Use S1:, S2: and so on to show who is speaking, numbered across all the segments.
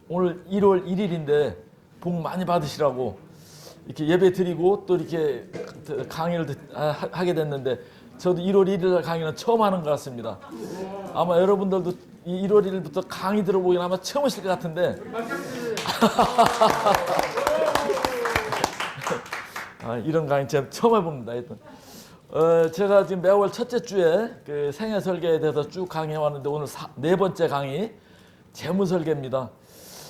S1: 오늘 1월 1일인데 복 많이 받으시라고 이렇게 예배 드리고 또 이렇게 강의를 하게 됐는데 저도 1월 1일 강의는 처음 하는 것 같습니다. 아마 여러분들도 이 1월 1일부터 강의 들어보긴 아마 처음이실 것 같은데 이런 강의 제가 처음 해봅니다. 제가 지금 매월 첫째 주에 그 생애 설계에 대해서 쭉 강의해 왔는데 오늘 네 번째 강의 재무 설계입니다.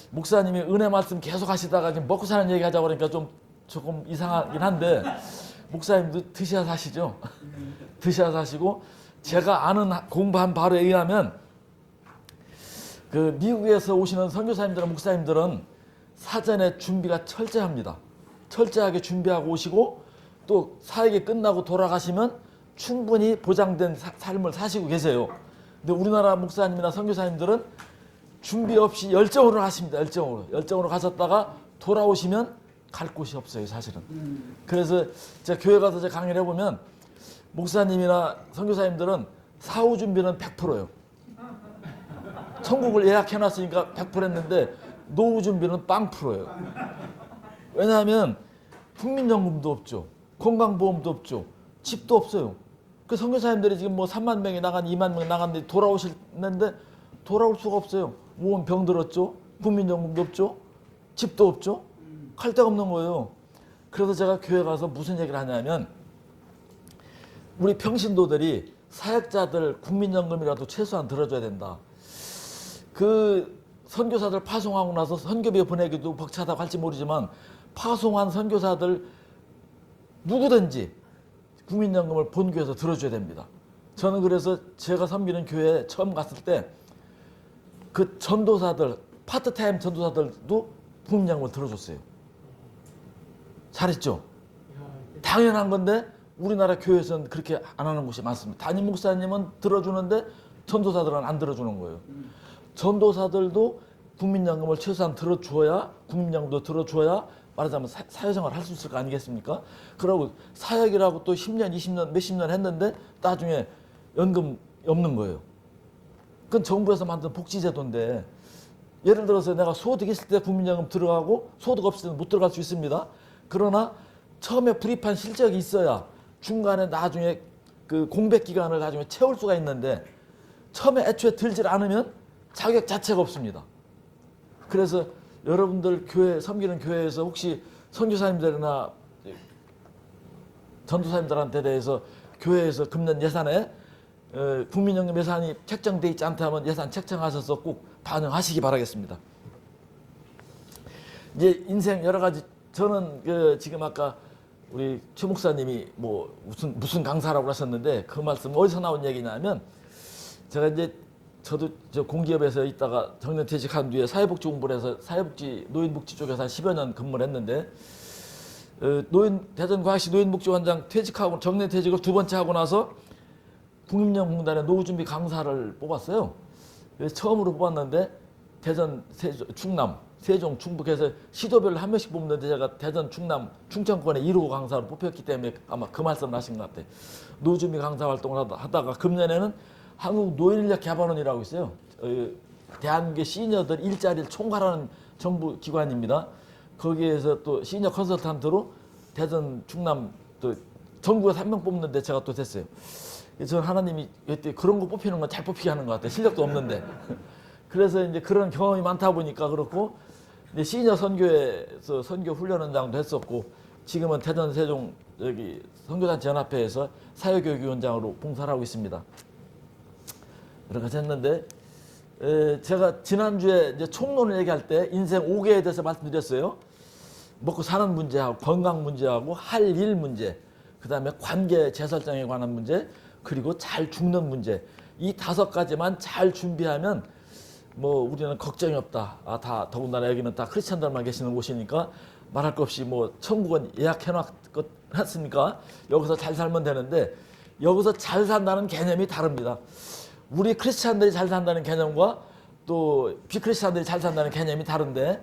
S1: 목사님이 은혜 말씀 계속 하시다가 지금 먹고 사는 얘기 하자고 그러니까 좀 조금 이상하긴 한데 목사님도 드셔야 사시죠. 드셔야 사시고 제가 아는 공부한 바로에 의하면 그 미국에서 오시는 선교사님들은 목사님들은 사전에 준비가 철저합니다. 철저하게 준비하고 오시고 또 사역이 끝나고 돌아가시면 충분히 보장된 삶을 사시고 계세요. 근데 우리나라 목사님이나 선교사님들은 준비 없이 열정으로 하십니다. 열정으로 가셨다가 돌아오시면 갈 곳이 없어요, 사실은. 그래서 제가 교회 가서 제가 강의를 해보면 목사님이나 선교사님들은 사후 준비는 100%예요. 천국을 예약해놨으니까 100% 했는데 노후 준비는 0%예요. 왜냐하면 국민연금도 없죠. 건강보험도 없죠. 집도 없어요. 그 선교사님들이 지금 뭐 3만 명이 나간 2만 명 나갔는데 돌아오시는데 돌아올 수가 없어요. 몸은 병들었죠. 국민연금도 없죠. 집도 없죠. 갈 데가 없는 거예요. 그래서 제가 교회 가서 무슨 얘기를 하냐면 우리 평신도들이 사역자들 국민연금이라도 최소한 들어줘야 된다. 그 선교사들 파송하고 나서 선교비 보내기도 벅차다고 할지 모르지만 파송한 선교사들 누구든지 국민연금을 본교에서 들어줘야 됩니다. 저는 그래서 제가 섬기는 교회에 처음 갔을 때 그 전도사들, 파트타임 전도사들도 국민연금을 들어줬어요. 잘했죠? 당연한 건데 우리나라 교회에서는 그렇게 안 하는 곳이 많습니다. 담임 목사님은 들어주는데 전도사들은 안 들어주는 거예요. 전도사들도 국민연금을 최소한 들어줘야 국민연금도 들어줘야 말하자면 사회생활 할 수 있을 거 아니겠습니까? 그러고 사역이라고 또 10년, 20년, 몇십 년 했는데 나중에 연금 없는 거예요. 그건 정부에서 만든 복지제도인데 예를 들어서 내가 소득 있을 때 국민연금 들어가고 소득 없을 때는 못 들어갈 수 있습니다. 그러나 처음에 불입한 실적이 있어야 중간에 나중에 그 공백 기간을 나중에 채울 수가 있는데 처음에 애초에 들질 않으면 자격 자체가 없습니다. 그래서 여러분들 교회 섬기는 교회에서 혹시 선교사님들이나 전도사님들한테 대해서 교회에서 금년 예산에 국민연금 예산이 책정돼 있지 않다면 예산 책정하셔서 꼭 반영하시기 바라겠습니다. 이제 인생 여러 가지 저는 그 지금 아까 우리 최 목사님이 뭐 무슨 강사라고 하셨는데 그 말씀 어디서 나온 얘기냐면 제가 이제 저도 저 공기업에서 있다가 정년퇴직한 뒤에 사회복지 공부를 해서 사회복지 노인복지 쪽에서 한 10여 년 근무를 했는데 대전광역시 노인복지원장 퇴직하고 정년퇴직을 두 번째 하고 나서 국민연금공단의 노후준비 강사를 뽑았어요. 그래서 처음으로 뽑았는데 대전, 충남, 세종, 충북에서 시도별로 한 명씩 뽑는데 제가 대전, 충남, 충청권의 1호 강사로 뽑혔기 때문에 아마 그 말씀을 하신 것 같아요. 노후준비 강사 활동을 하다가 금년에는 한국노인인력개발원이라고 있어요. 대한민국의 시니어들 일자리를 총괄하는 정부 기관입니다. 거기에서 또 시니어 컨설턴트로 대전, 충남 또 전국에서 한 명 뽑는데 제가 또 됐어요. 저는 하나님이 그런 거 뽑히는 건 잘 뽑히게 하는 것 같아요. 실력도 없는데. 그래서 이제 그런 경험이 많다 보니까 그렇고 이제 시니어 선교에서 선교 훈련원장도 했었고 지금은 대전, 세종 여기 선교단체 연합회에서 사회교육위원장으로 봉사를 하고 있습니다. 이렇게 했는데 제가 지난주에 이제 총론을 얘기할 때 인생 5개에 대해서 말씀드렸어요. 먹고 사는 문제하고 건강 문제하고 할 일 문제, 그 다음에 관계 재설정에 관한 문제, 그리고 잘 죽는 문제. 이 5가지만 잘 준비하면 뭐 우리는 걱정이 없다. 다 더군다나 여기는 다 크리스천들만 계시는 곳이니까 말할 것 없이 뭐 천국은 예약해놨으니까 여기서 잘 살면 되는데 여기서 잘 산다는 개념이 다릅니다. 우리 크리스찬들이 잘 산다는 개념과 또 비크리스찬들이 잘 산다는 개념이 다른데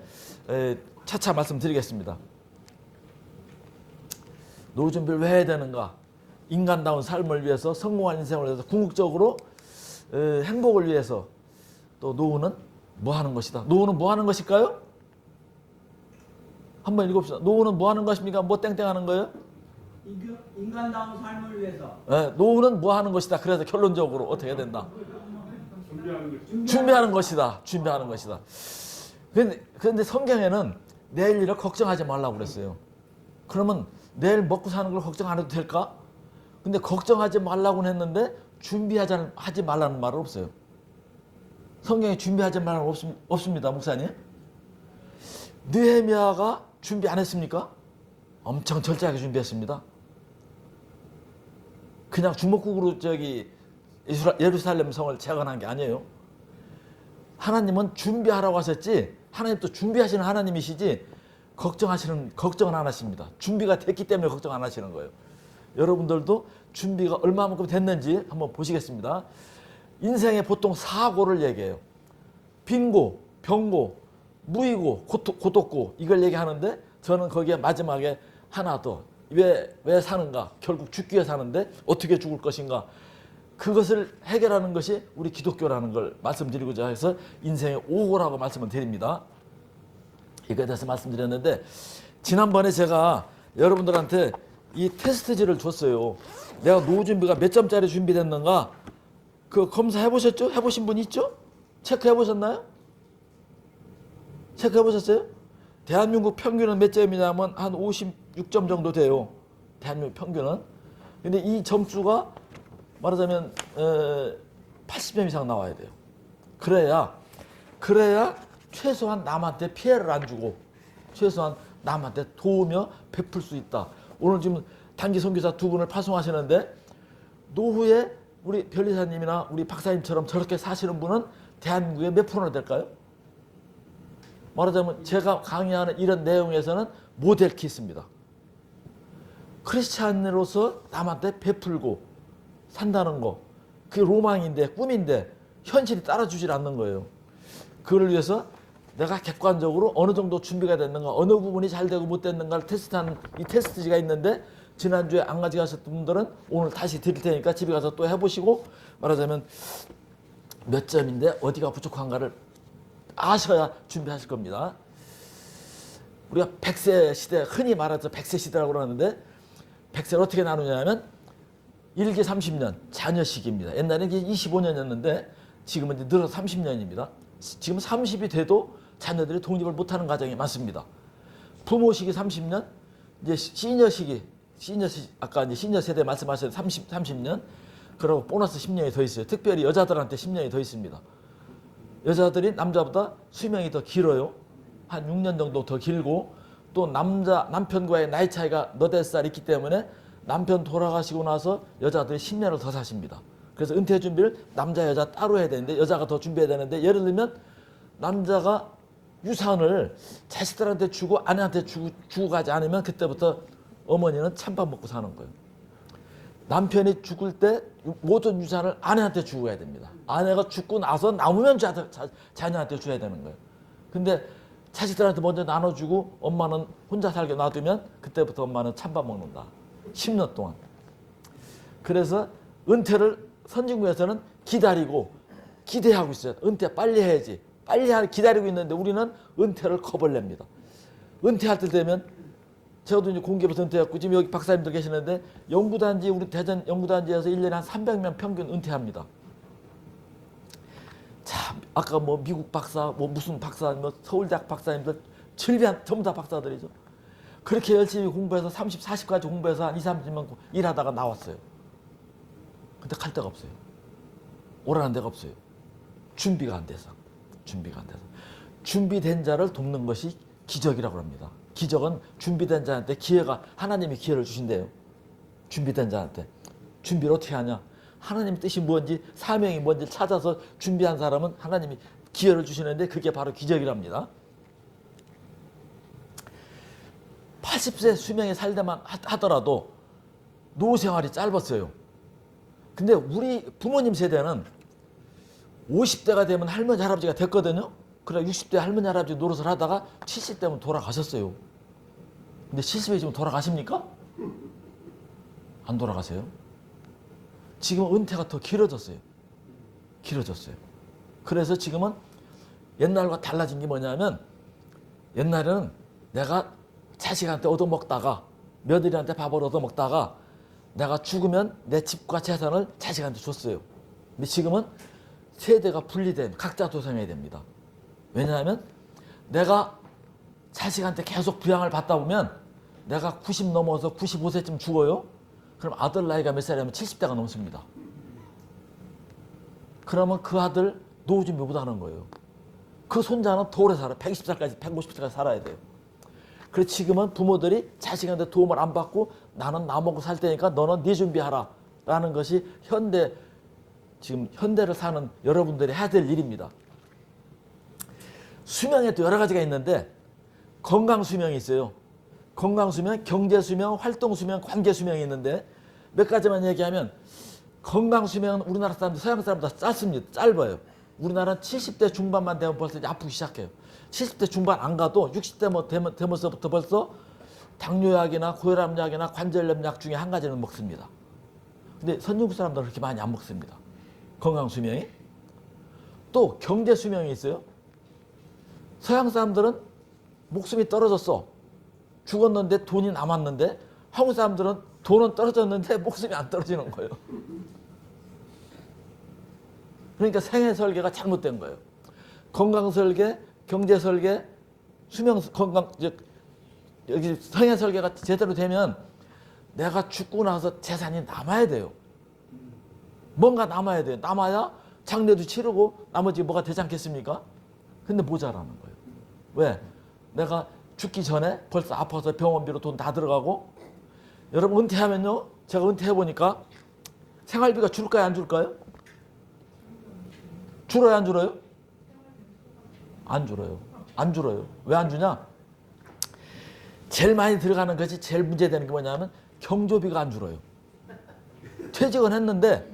S1: 차차 말씀드리겠습니다. 노후 준비를 왜 해야 되는가? 인간다운 삶을 위해서 성공한 인생을 위해서 궁극적으로 행복을 위해서 또 노후는 뭐 하는 것이다. 노후는 뭐 하는 것일까요? 한번 읽어봅시다. 노후는 뭐 하는 것입니까? 뭐 땡땡 하는 거예요?
S2: 인간다운 삶을 위해서.
S1: 네, 노후는 뭐 하는 것이다. 그래서 결론적으로 어떻게 해야 된다?
S3: 준비하는
S1: 준비하는 것이다. 준비하는 것이다. 그런데 성경에는 내일 일을 걱정하지 말라고 그랬어요. 그러면 내일 먹고 사는 걸 걱정 안 해도 될까? 근데 걱정하지 말라고 했는데 하지 말라는 말은 없어요. 성경에 준비하지 말라는 없습니다, 목사님. 느헤미야가 준비 안 했습니까? 엄청 철저하게 준비했습니다. 그냥 주먹국으로 예루살렘 성을 재건한 게 아니에요. 하나님은 준비하라고 하셨지, 하나님 또 준비하시는 하나님이시지, 걱정은 안 하십니다. 준비가 됐기 때문에 걱정 안 하시는 거예요. 여러분들도 준비가 얼마만큼 됐는지 한번 보시겠습니다. 인생에 보통 사고를 얘기해요. 빈고, 병고, 무의고, 고독고 이걸 얘기하는데 저는 거기에 마지막에 하나 더. 왜 사는가? 결국 죽기 위해 사는데 어떻게 죽을 것인가? 그것을 해결하는 것이 우리 기독교라는 걸 말씀드리고자 해서 인생의 오고라고 말씀을 드립니다. 이거에 대해서 말씀드렸는데 지난번에 제가 여러분들한테 이 테스트지를 줬어요. 내가 노후 준비가 몇 점짜리 준비됐는가? 그 검사해 보셨죠? 해보신 분 있죠? 체크해 보셨나요? 체크해 보셨어요? 대한민국 평균은 몇 점이냐면 한 56점 정도 돼요. 대한민국 평균은. 근데 이 점수가 말하자면 80점 이상 나와야 돼요. 그래야 최소한 남한테 피해를 안 주고 최소한 남한테 도우며 베풀 수 있다. 오늘 지금 단기 선교사 두 분을 파송하시는데 노후에 우리 변리사님이나 우리 박사님처럼 저렇게 사시는 분은 대한민국에 몇 프로나 될까요? 말하자면 제가 강의하는 이런 내용에서는 모델 케이스입니다. 크리스찬으로서 남한테 베풀고 산다는 거, 그게 로망인데 꿈인데 현실이 따라주질 않는 거예요. 그걸 위해서 내가 객관적으로 어느 정도 준비가 됐는가, 어느 부분이 잘 되고 못 됐는가를 테스트하는 이 테스트지가 있는데 지난주에 안 가져가셨던 분들은 오늘 다시 드릴 테니까 집에 가서 또 해보시고 말하자면 몇 점인데 어디가 부족한가를 아셔야 준비하실 겁니다. 우리가 100세 시대, 흔히 말해서 100세 시대라고 그러는데 100세를 어떻게 나누냐면 1기 30년 자녀 시기입니다. 옛날에는 25년이었는데 지금은 이제 늘어서 30년입니다. 지금 30이 돼도 자녀들이 독립을 못하는 가정이 많습니다. 부모 시기 30년, 이제 시니어 시기, 아까 이제 시니어 세대 말씀하신 30년, 그리고 보너스 10년이 더 있어요. 특별히 여자들한테 10년이 더 있습니다. 여자들이 남자보다 수명이 더 길어요. 한 6년 정도 더 길고 또 남편과의 나이 차이가 너댓 살 있기 때문에 남편 돌아가시고 나서 여자들이 10년을 더 사십니다. 그래서 은퇴 준비를 남자 여자 따로 해야 되는데 여자가 더 준비해야 되는데 예를 들면 남자가 유산을 자식들한테 주고 아내한테 주고 가지 않으면 그때부터 어머니는 찬밥 먹고 사는 거예요. 남편이 죽을 때 모든 유산을 아내한테 주고 가야 됩니다. 아내가 죽고 나서 남으면 자녀한테 줘야 되는 거예요. 근데 자식들한테 먼저 나눠주고 엄마는 혼자 살게 놔두면 그때부터 엄마는 찬밥 먹는다. 10년 동안. 그래서 은퇴를 선진국에서는 기대하고 있어요. 은퇴 빨리 해야지. 기다리고 있는데 우리는 은퇴를 겁을 냅니다. 은퇴할 때 되면 저도 이제 공기부터 은퇴했고 지금 여기 박사님들 계시는데 연구단지 우리 대전 연구단지에서 1년에 한 300명 평균 은퇴합니다. 참 아까 뭐 미국 박사 뭐 무슨 박사 뭐 서울대학 박사님들 전부 다 박사들이죠. 그렇게 열심히 공부해서 30, 40까지 공부해서 한 2, 30년 일하다가 나왔어요. 근데 갈 데가 없어요. 오라는 데가 없어요. 준비가 안 돼서. 준비된 자를 돕는 것이 기적이라고 합니다. 기적은 준비된 자한테 하나님이 기회를 주신대요. 준비된 자한테. 준비를 어떻게 하냐? 하나님 뜻이 뭔지, 사명이 뭔지 찾아서 준비한 사람은 하나님이 기회를 주시는데 그게 바로 기적이랍니다. 80세 수명에 살다만 하더라도 노후 생활이 짧았어요. 근데 우리 부모님 세대는 50대가 되면 할머니 할아버지가 됐거든요. 그래 60대 할머니 할아버지 노릇을 하다가 70대면 돌아가셨어요. 근데 70에 지금 돌아가십니까? 안 돌아가세요. 지금 은퇴가 더 길어졌어요. 그래서 지금은 옛날과 달라진 게 뭐냐면 옛날에는 내가 자식한테 얻어먹다가 며느리한테 밥을 얻어먹다가 내가 죽으면 내 집과 재산을 자식한테 줬어요. 근데 지금은 세대가 분리된 각자 도생해야 됩니다. 왜냐하면 내가 자식한테 계속 부양을 받다 보면 내가 90 넘어서 95세쯤 죽어요. 그럼 아들 나이가 몇 살이냐면 70대가 넘습니다. 그러면 그 아들 노후 준비 못하는 거예요. 그 손자는 더 오래 살아요. 120살까지 150살까지 살아야 돼요. 그래서 지금은 부모들이 자식한테 도움을 안 받고 나는 나 먹고 살 테니까 너는 네 준비하라 라는 것이 지금 현대를 사는 여러분들이 해야 될 일입니다. 수명에 또 여러 가지가 있는데 건강수명이 있어요. 건강수명, 경제수명, 활동수명, 관계수명이 있는데 몇 가지만 얘기하면 건강수명은 우리나라 사람들 서양 사람보다 짧습니다. 짧아요. 우리나라는 70대 중반만 되면 벌써 이제 아프기 시작해요. 70대 중반 안 가도 60대 되면서부터 벌써 당뇨약이나 고혈압약이나 관절염약 중에 한 가지는 먹습니다. 근데 선진국 사람들은 그렇게 많이 안 먹습니다. 건강수명이. 또 경제수명이 있어요. 서양 사람들은 목숨이 떨어졌어. 죽었는데 돈이 남았는데 한국 사람들은 돈은 떨어졌는데 목숨이 안 떨어지는 거예요. 그러니까 생애 설계가 잘못된 거예요. 건강 설계, 경제 설계, 수명 건강 여기 생애 설계가 제대로 되면 내가 죽고 나서 재산이 남아야 돼요. 뭔가 남아야 돼요. 남아야 장례도 치르고 나머지 뭐가 되지 않겠습니까? 근데 모자라는 거예요. 왜? 내가 죽기 전에 벌써 아파서 병원비로 돈 다 들어가고 여러분 은퇴하면요. 제가 은퇴해보니까 생활비가 줄까요? 안 줄까요? 줄어요? 안 줄어요? 안 줄어요. 안 줄어요. 왜 안 주냐? 제일 많이 들어가는 것이 제일 문제되는 게 뭐냐면 경조비가 안 줄어요. 퇴직은 했는데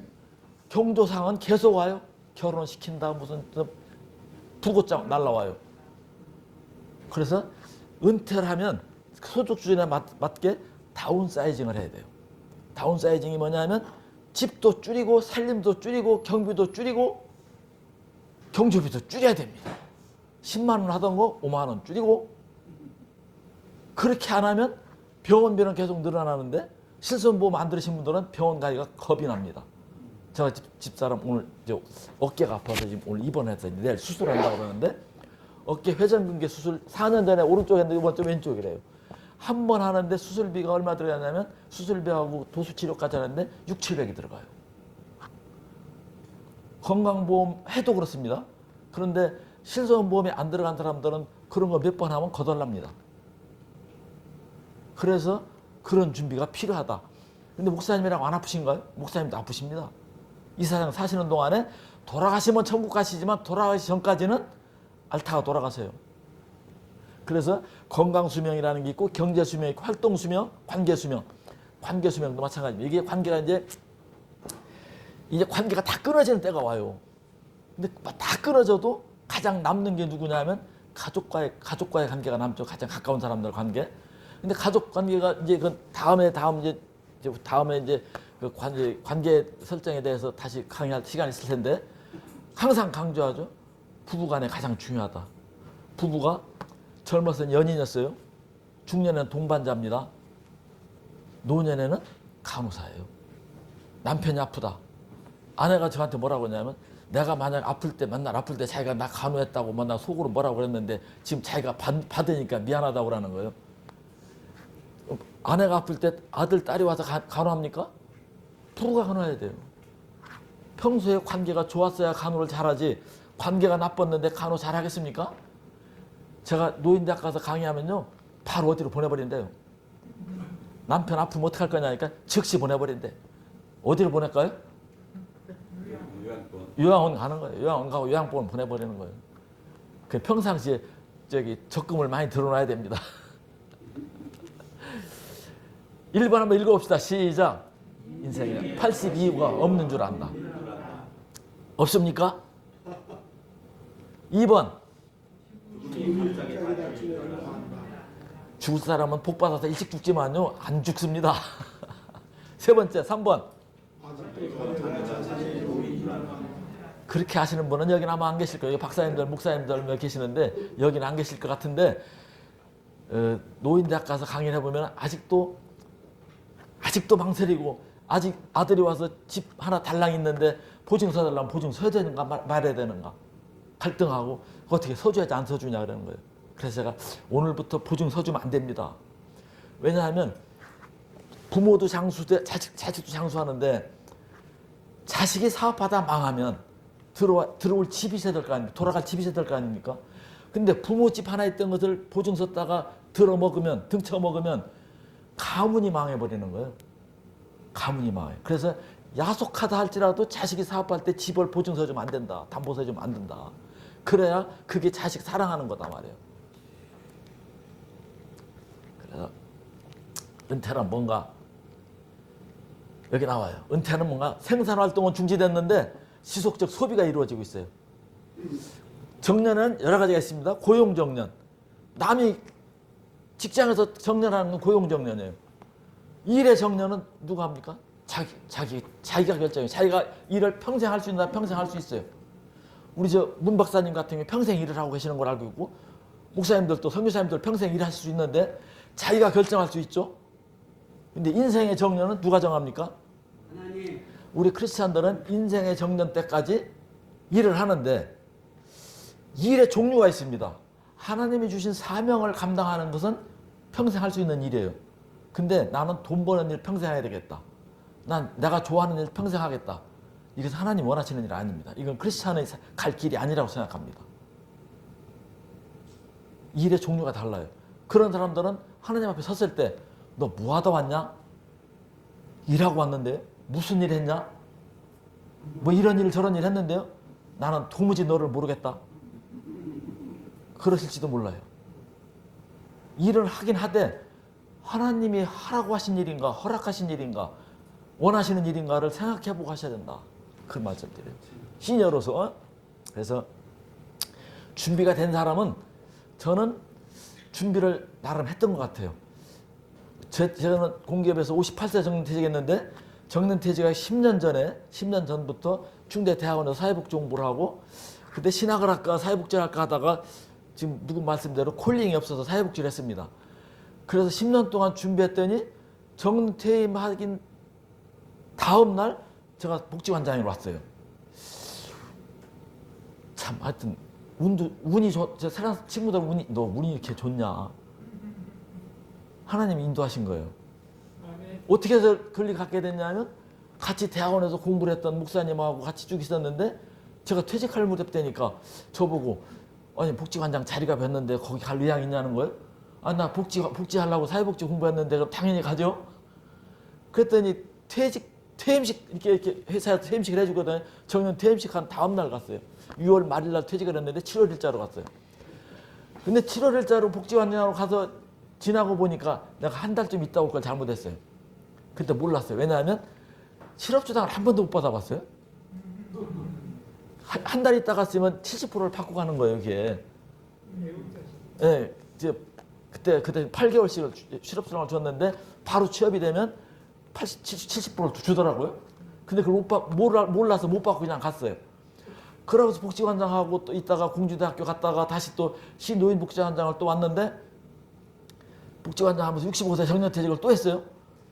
S1: 경조상은 계속 와요. 결혼시킨다 무슨 부고장 날라와요. 그래서 은퇴를 하면 소득 수준에 맞게 다운사이징을 해야 돼요. 다운사이징이 뭐냐면 집도 줄이고 살림도 줄이고 경비도 줄이고 경조비도 줄여야 됩니다. 10만 원 하던 거 5만 원 줄이고 그렇게 안 하면 병원비는 계속 늘어나는데 실손보험 안 들으신 분들은 병원 가기가 겁이 납니다. 제가 집사람 오늘 어깨가 아파서 지금 오늘 입원해서 내일 수술한다고 그러는데 어깨 회전근개 수술 4년 전에 오른쪽에 했는데 이번 주 왼쪽이래요. 한 번 하는데 수술비가 얼마 들어가냐면 수술비하고 도수치료까지 하는데 6,700이 들어가요. 건강보험 해도 그렇습니다. 그런데 실손보험이 안 들어간 사람들은 그런 거 몇 번 하면 거덜납니다. 그래서 그런 준비가 필요하다. 근데 목사님이랑 안 아프신가요? 목사님도 아프십니다. 이 세상 사시는 동안에 돌아가시면 천국 가시지만 돌아가시 전까지는 알타가 돌아가세요. 그래서 건강수명이라는 게 있고 경제수명이 있고 활동수명, 관계수명. 관계수명도 마찬가지입니다. 이게 관계가 이제 관계가 다 끊어지는 때가 와요. 근데 다 끊어져도 가장 남는 게 누구냐면 가족과의 관계가 남죠. 가장 가까운 사람들 관계. 근데 가족 관계가 이제 그 다음에 이제 그 관계 설정에 대해서 다시 강의할 시간이 있을 텐데 항상 강조하죠. 부부간에 가장 중요하다. 부부가 젊었을 때 연인이었어요. 중년에는 동반자입니다. 노년에는 간호사예요. 남편이 아프다. 아내가 저한테 뭐라고 하냐면 내가 만약 맨날 아플 때 자기가 나 간호했다고 나 속으로 뭐라고 그랬는데 지금 자기가 받으니까 미안하다고 그러는 거예요. 아내가 아플 때 아들, 딸이 와서 간호합니까? 부부가 간호해야 돼요. 평소에 관계가 좋았어야 간호를 잘하지 관계가 나빴는데 간호 잘하겠습니까? 제가 노인대학 가서 강의하면요. 바로 어디로 보내버린대요. 남편 아프면 어떡할 거냐니까 즉시 보내버린대. 어디로 보낼까요? 요양원 가는 거예요. 요양원 가고 요양병원 보내버리는 거예요. 그 평상시에 적금을 많이 들어놔야 됩니다. 1번 한번 읽어봅시다. 시작. 인생에 82호가 없는 줄 안다. 없습니까? 2번. 죽을 사람은 복 받아서 일찍 죽지만요. 안 죽습니다. 세 번째. 3번. 그렇게 하시는 분은 여기는 아마 안 계실 거예요. 박사님들, 목사님들 몇 계시는데 여기는 안 계실 것 같은데 노인대학 가서 강의를 해보면 아직도 망설이고 아직 아들이 와서 집 하나 달랑 있는데 보증 서달라면 보증 서야 되는가 말해야 되는가 갈등하고 어떻게 서줘야지 안 서주냐 그러는 거예요. 그래서 제가 오늘부터 보증 서주면 안 됩니다. 왜냐하면 부모도 장수돼 자식도 장수하는데 자식이 사업하다 망하면 들어올 집이 있어야 될 거 아닙니까? 돌아갈 집이 있어야 될 거 아닙니까? 근데 부모 집 하나 있던 것을 보증 섰다가 등쳐먹으면 가문이 망해버리는 거예요. 가문이 망해요. 그래서 야속하다 할지라도 자식이 사업할 때 집을 보증 서주면 안 된다. 담보 서주면 안 된다. 그래야 그게 자식 사랑하는 거다 말이에요. 그래서 은퇴란 뭔가 여기 나와요. 은퇴는 뭔가 생산활동은 중지됐는데 지속적 소비가 이루어지고 있어요. 정년은 여러 가지가 있습니다. 고용정년. 남이 직장에서 정년하는 건 고용정년이에요. 일의 정년은 누가 합니까? 자기가 결정해요. 자기가 일을 평생 할 수 있나 평생 할 수 있어요. 우리 문 박사님 같은 경우 평생 일을 하고 계시는 걸 알고 있고 목사님들도 선교사님들 평생 일하실 수 있는데 자기가 결정할 수 있죠. 근데 인생의 정년은 누가 정합니까?
S2: 하나님.
S1: 우리 크리스찬들은 인생의 정년 때까지 일을 하는데 일의 종류가 있습니다. 하나님이 주신 사명을 감당하는 것은 평생 할 수 있는 일이에요. 근데 나는 돈 버는 일 평생 해야 되겠다. 난 내가 좋아하는 일 평생 하겠다. 이것은 하나님 원하시는 일 아닙니다. 이건 크리스찬의 갈 길이 아니라고 생각합니다. 일의 종류가 달라요. 그런 사람들은 하나님 앞에 섰을 때 너 뭐 하다 왔냐? 일하고 왔는데 무슨 일 했냐? 뭐 이런 일 저런 일 했는데요? 나는 도무지 너를 모르겠다. 그러실지도 몰라요. 일을 하긴 하되 하나님이 하라고 하신 일인가 허락하신 일인가 원하시는 일인가를 생각해보고 하셔야 된다. 그 말씀드려요. 시니어로서. 그래서 준비가 된 사람은 저는 준비를 나름 했던 것 같아요. 저는 공기업에서 58세 정년퇴직했는데 정년퇴직이 10년 전부터 중대대학원에서 사회복지 공부를 하고 그때 신학을학과 사회복지학과 하다가 지금 누구 말씀대로 콜링이 없어서 사회복지를 했습니다. 그래서 10년 동안 준비했더니 정퇴임하긴 다음 날 제가 복지관장으로 왔어요. 참 하여튼 운이 제 사람 친구들 너 운이 이렇게 좋냐? 하나님이 인도하신 거예요. 어떻게 해서 그리 갖게 됐냐면 같이 대학원에서 공부를 했던 목사님하고 같이 쭉 있었는데 제가 퇴직할 무렵 되니까 저보고 아니 복지관장 자리가 뵀는데 거기 갈 의향 있냐는 거예요. 아 나 복지하려고 사회복지 공부했는데 그럼 당연히 가죠. 그랬더니 퇴임식 이렇게 회사에서 퇴임식을 해주거든요. 정년 퇴임식 한 다음 날 갔어요. 6월 말일 날 퇴직을 했는데 7월 1일자로 갔어요. 근데 7월 1일자로 복지관장으로 가서 지나고 보니까 내가 한 달쯤 있다 올 걸 잘못했어요. 그때 몰랐어요. 왜냐하면 실업주당을 한 번도 못 받아봤어요. 한 달 있다 갔으면 70%를 받고 가는 거예요, 이게. 네, 이제 그때 8개월씩 실업수당을 줬는데 바로 취업이 되면 70%를 주더라고요. 근데 그걸 몰라서 못 받고 그냥 갔어요. 그러고서 복지관장하고 또 있다가 공주대학교 갔다가 다시 또 시노인복지관장을 또 왔는데 복지관장 하면서 65세 정년퇴직을 또 했어요.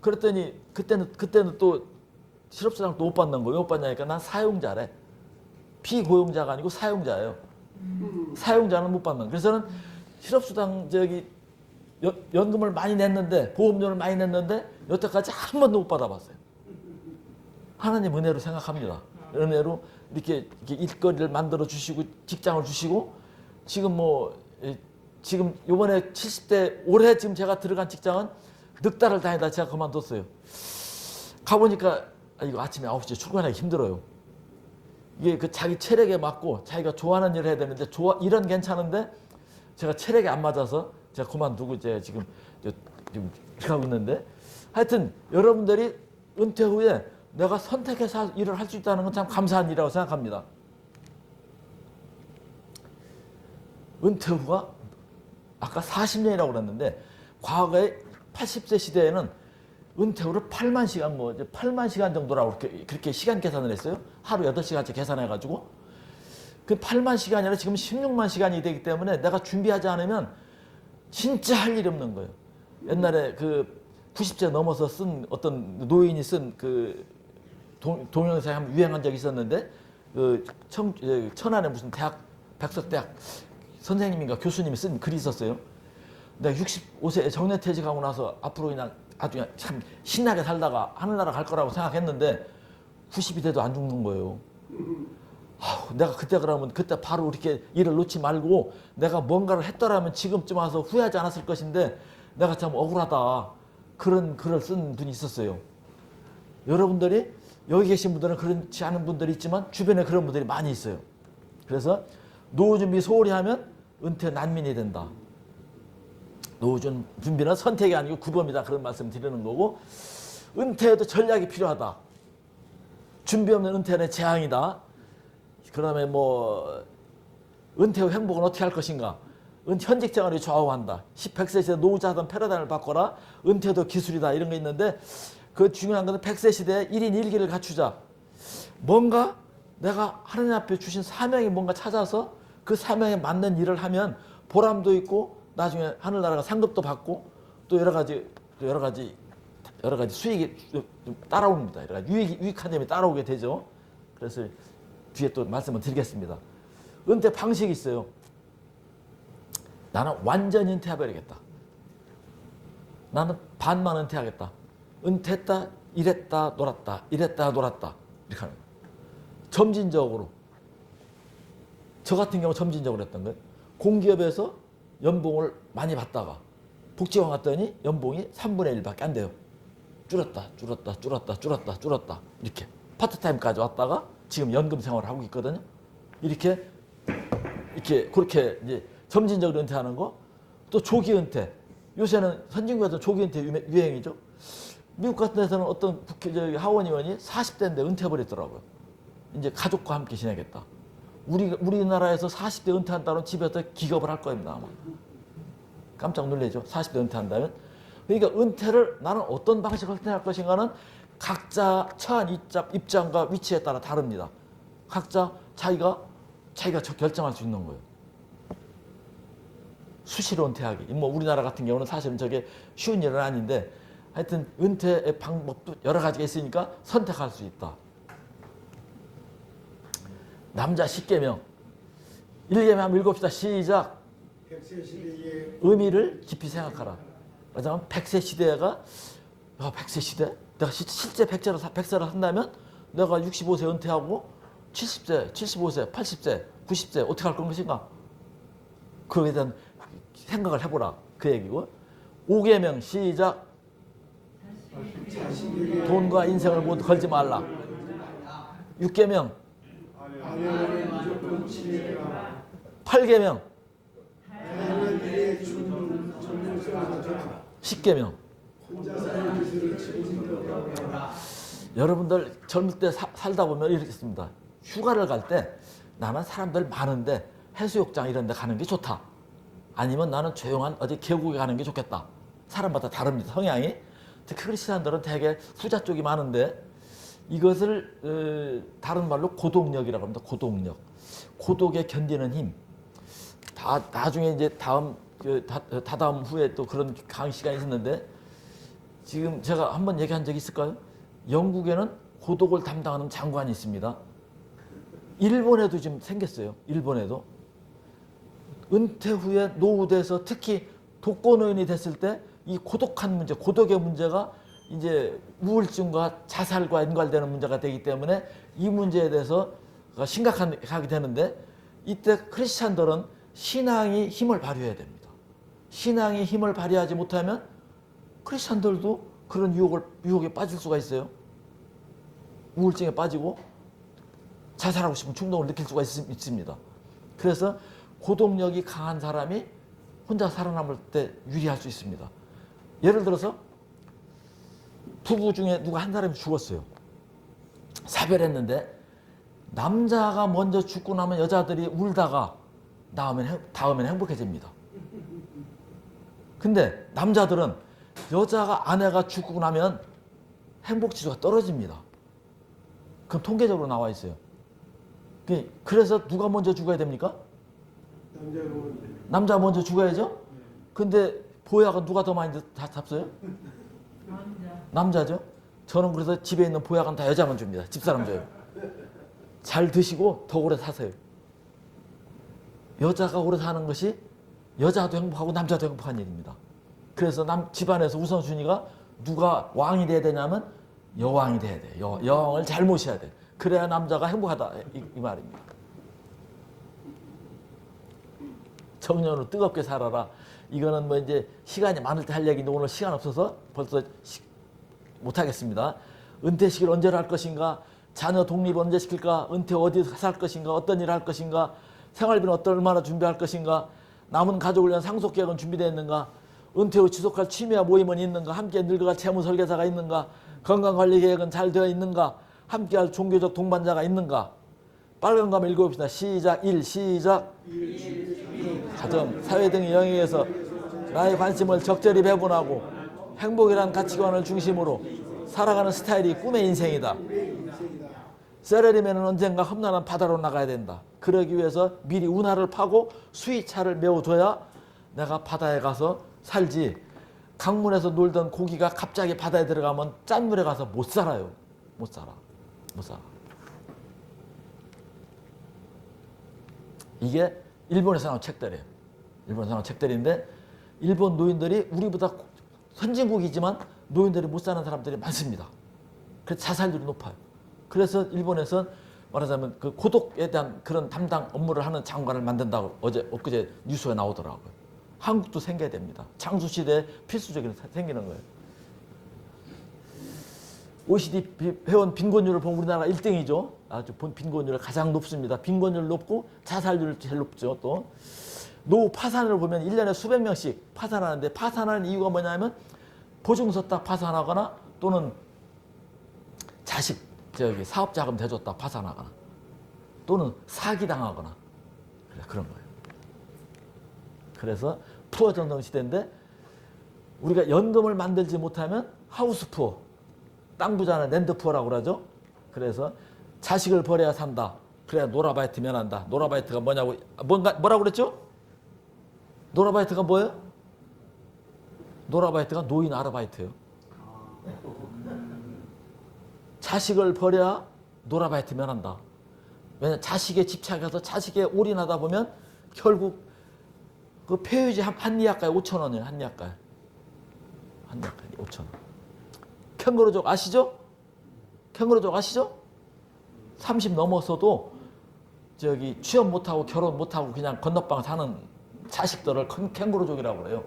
S1: 그랬더니 그때는 또 실업수당 또 못 받는 거예요. 왜 못 받냐니까 난 사용자래. 비고용자가 아니고 사용자예요. 사용자는 못 받는. 그래서는 실업수당 연금을 많이 냈는데 보험료를 많이 냈는데 여태까지 한 번도 못 받아봤어요. 하나님 은혜로 생각합니다. 은혜로 이렇게 일거리를 만들어 주시고 직장을 주시고 지금 요번에 70대 올해 지금 제가 들어간 직장은 넉 달을 다니다 제가 그만뒀어요. 가보니까 이거 아침에 9시에 출근하기 힘들어요. 이게 그 자기 체력에 맞고 자기가 좋아하는 일을 해야 되는데 일은 괜찮은데 제가 체력에 안 맞아서 제가 그만두고 이제 지금 이렇게 하고 있는데 하여튼 여러분들이 은퇴 후에 내가 선택해서 일을 할 수 있다는 건 참 감사한 일이라고 생각합니다. 은퇴 후가 아까 40년이라고 그랬는데 과거에 80세 시대에는 은퇴 후를 8만 시간 정도라고 그렇게 시간 계산을 했어요. 하루 8시간째 계산해가지고 그 8만 시간이 아니라 지금 16만 시간이 되기 때문에 내가 준비하지 않으면 진짜 할 일이 없는 거예요. 옛날에 그 90세 넘어서 쓴 어떤 노인이 쓴 그 동영상이 한번 유행한 적이 있었는데 그 천안에 무슨 대학 백석대학 선생님인가 교수님이 쓴 글이 있었어요. 내가 65세에 정년퇴직하고 나서 앞으로 그냥 아주 그냥 참 신나게 살다가 하늘나라 갈 거라고 생각했는데 90이 돼도 안 죽는 거예요. 내가 그때 그러면 그때 바로 이렇게 일을 놓지 말고 내가 뭔가를 했더라면 지금쯤 와서 후회하지 않았을 것인데 내가 참 억울하다. 그런 글을 쓴 분이 있었어요. 여러분들이 여기 계신 분들은 그렇지 않은 분들이 있지만 주변에 그런 분들이 많이 있어요. 그래서 노후 준비 소홀히 하면 은퇴 난민이 된다. 노후 준비는 선택이 아니고 구범이다. 그런 말씀 드리는 거고, 은퇴에도 전략이 필요하다. 준비 없는 은퇴는 재앙이다. 그다음에 뭐 은퇴 후 행복은 어떻게 할 것인가? 현직 생활이 좌우한다. 100세 시대 노후자산 패러다임을 바꿔라. 은퇴도 기술이다. 이런 거 있는데 그 중요한 것은 100세 시대에 1인 1기를 갖추자. 뭔가 내가 하나님 앞에 주신 사명이 뭔가 찾아서 그 사명에 맞는 일을 하면 보람도 있고 나중에 하늘나라가 상급도 받고 또 여러 가지 수익이 따라옵니다. 여러 가지 유익한 점이 따라오게 되죠. 그래서 뒤에 또 말씀을 드리겠습니다. 은퇴 방식이 있어요. 나는 완전히 은퇴해버리겠다. 나는 반만 은퇴하겠다. 은퇴했다, 일했다, 놀았다, 일했다, 놀았다. 이렇게 하는 거예요. 점진적으로. 저 같은 경우 점진적으로 했던 거예요. 공기업에서 연봉을 많이 받다가 복지관 갔더니 연봉이 3분의 1밖에 안 돼요. 줄었다. 이렇게. 파트타임까지 왔다가 지금 연금 생활을 하고 있거든요. 이렇게 그렇게 이제 점진적으로 은퇴하는 거. 또 조기 은퇴. 요새는 선진국에서 조기 은퇴 유행이죠. 미국 같은 데서는 어떤 하원 의원이 40대인데 은퇴해버렸더라고요. 이제 가족과 함께 지내겠다. 우리나라에서 40대 은퇴한다면 집에서 기겁을 할 겁니다. 아마. 깜짝 놀라죠. 40대 은퇴한다면. 그러니까 은퇴를 나는 어떤 방식으로 선택할 것인가는 각자 처한 입장과 위치에 따라 다릅니다. 각자 자기가 결정할 수 있는 거예요. 수시로 은퇴하기. 뭐 우리나라 같은 경우는 사실은 저게 쉬운 일은 아닌데 하여튼 은퇴의 방법도 여러 가지가 있으니까 선택할 수 있다. 남자 10계명. 1계명 한번 읽읍시다. 시작.
S3: 100세 시대의
S1: 의미를 깊이 생각하라. 왜냐하면 100세 시대가 100세 시대? 내가 실제 100세를 한다면 내가 65세 은퇴하고 70세, 75세, 80세, 90세 어떻게 할 것인가? 그거에 대한 생각을 해보라. 그 얘기고. 5계명 시작. 돈과 인생을 모두 걸지 말라. 6계명. 8계명. 10계명. 여러분들 젊을 때 살다 보면 이렇게 있습니다. 휴가를 갈 때 나는 사람들 많은데 해수욕장 이런 데 가는 게 좋다. 아니면 나는 조용한 어디 계곡에 가는 게 좋겠다. 사람마다 다릅니다. 성향이. 특히 크리스찬들은 대개 후자 쪽이 많은데 이것을 다른 말로 고독력이라고 합니다. 고독력. 고독에 견디는 힘. 나중에 이제 다다음 후에 또 그런 강의 시간이 있었는데 지금 제가 한번 얘기한 적이 있을까요? 영국에는 고독을 담당하는 장관이 있습니다. 일본에도 지금 생겼어요. 일본에도. 은퇴 후에 노후돼서 특히 독거노인이 됐을 때 이 고독한 문제, 고독의 문제가 이제 우울증과 자살과 연관되는 문제가 되기 때문에 이 문제에 대해서 심각하게 되는데 이때 크리스찬들은 신앙이 힘을 발휘해야 됩니다. 신앙이 힘을 발휘하지 못하면 크리스찬들도 그런 유혹에 빠질 수가 있어요. 우울증에 빠지고 자살하고 싶은 충동을 느낄 수가 있습니다. 그래서 고독력이 강한 사람이 혼자 살아남을 때 유리할 수 있습니다. 예를 들어서 부부 중에 누가 한 사람이 죽었어요. 사별했는데 남자가 먼저 죽고 나면 여자들이 울다가 다음엔 행복해집니다. 근데 남자들은 여자가 아내가 죽고 나면 행복 지수가 떨어집니다. 그건 통계적으로 나와 있어요. 그래서 누가 먼저 죽어야 됩니까?
S3: 남자가 오는데
S1: 남자 먼저 죽어야죠. 근데 보약은 누가 더 많이 다 잡어요? 남자죠. 저는 그래서 집에 있는 보약은 다 여자만 줍니다. 집사람 줘요. 잘 드시고 더 오래 사세요. 여자가 오래 사는 것이 여자도 행복하고 남자도 행복한 일입니다. 그래서 집안에서 우선순위가 누가 왕이 돼야 되냐면 여왕이 돼야 돼. 여왕을 잘 모셔야 돼. 그래야 남자가 행복하다 이 말입니다. 정년으로 뜨겁게 살아라. 이거는 뭐 이제 시간이 많을 때 할 얘기인데 오늘 시간 없어서 벌써 못하겠습니다. 은퇴식을 언제 할 것인가, 자녀 독립을 언제 시킬까, 은퇴 어디서 살 것인가, 어떤 일을 할 것인가, 생활비는 얼마나 준비할 것인가, 남은 가족을 위한 상속계획은 준비되어 있는가, 은퇴 후 지속할 취미와 모임은 있는가, 함께 늙어갈 재무설계사가 있는가, 건강관리계획은 잘 되어 있는가, 함께할 종교적 동반자가 있는가. 빨간 감을 읽어봅시다. 시작. 1. 시작. 가정, 사회 등의 영역에서 나의 관심을 적절히 배분하고 행복이란 가치관을 중심으로 살아가는 스타일이 꿈의 인생이다. 세레리맨은 언젠가 험난한 바다로 나가야 된다. 그러기 위해서 미리 운하를 파고 수위차를 메워줘야 내가 바다에 가서 살지. 강물에서 놀던 고기가 갑자기 바다에 들어가면 짠물에 가서 못 살아요. 못 살아. 이게 일본에서 나온 책들이에요. 일본에서 나온 책들인데 일본 노인들이 우리보다 선진국이지만 노인들이 못 사는 사람들이 많습니다. 그래서 자살률이 높아요. 그래서 일본에서 말하자면 그 고독에 대한 그런 담당 업무를 하는 장관을 만든다고 엊그제 뉴스에 나오더라고요. 한국도 생겨야 됩니다. 창수 시대에 필수적인 생기는 거예요. OECD 회원 빈곤율을 보면 우리나라가 1등이죠. 아주 빈곤율이 가장 높습니다. 빈곤율 높고 자살률 제일 높죠. 또 노후 파산을 보면 1년에 수백 명씩 파산하는데 파산하는 이유가 뭐냐면 보증서 딱 파산하거나 또는 자식 사업자금 대줬다 파산하거나 또는 사기당하거나 그런 거예요. 그래서 푸어 전동 시대인데 우리가 연금을 만들지 못하면 하우스 푸어, 땅 부자는 랜드 푸어라고 그러죠. 그래서 자식을 버려야 산다. 그래야 노라바이트 면한다. 노라바이트가 뭐냐고 뭐라고 그랬죠? 노라바이트가 뭐예요? 노라바이트가 노인 아르바이트예요. 자식을 버려야 노라바이트 면한다. 왜냐 자식에 집착해서 자식에 올인하다 보면 결국 그 폐유지 한 니아가에 5,000원이에요. 한 니아가에 5,000원. 캥거루족 아시죠? 캥거루족 아시죠? 30 넘어서도 취업 못하고 결혼 못하고 그냥 건너방 사는 자식들을 캥거루족이라고 그래요.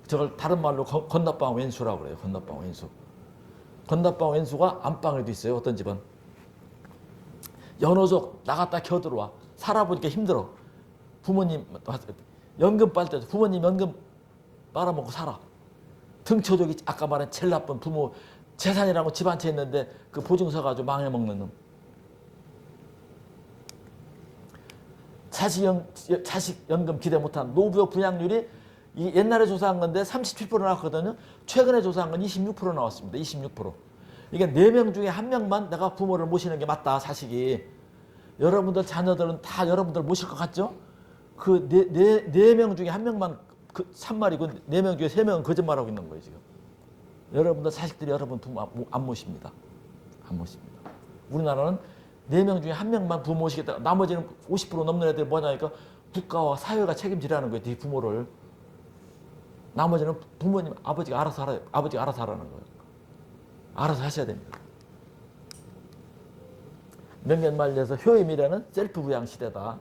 S1: 저걸 다른 말로 건너방 왼수라고 그래요. 건너방 왼수. 건너방 왼수가 안방에도 있어요. 어떤 집은. 연호족 나갔다 겨들어와. 살아보니까 힘들어. 부모님 연금 빨 때도 부모님 연금 빨아먹고 살아. 등초족이 아까 말한 제일 나쁜 부모 재산이라고 집 한 채 있는데 그 보증서 가지고 망해먹는 놈. 자식 연금 기대 못한 노부역 분양률이 옛날에 조사한 건데 37% 나왔거든요. 최근에 조사한 건 26% 나왔습니다. 26%. 이게 4명 중에 1명만 내가 부모를 모시는 게 맞다. 자식이. 여러분들 자녀들은 다 여러분들 모실 것 같죠? 그 4명 중에 1명만 그 참말이고 4명 중에 3명은 거짓말하고 있는 거예요. 지금. 여러분들 자식들이 여러분 부모 안 모십니다. 안 모십니다. 우리나라는 4명 중에 1명만 부모 모시겠다. 나머지는 50% 넘는 애들이 뭐냐니까 국가와 사회가 책임지라는 거예요. 네 부모를. 나머지는 부모님 아버지가 알아서 하라는 거예요. 알아서 하셔야 됩니다. 명년 말려서 효의 미래는 셀프 부양 시대다.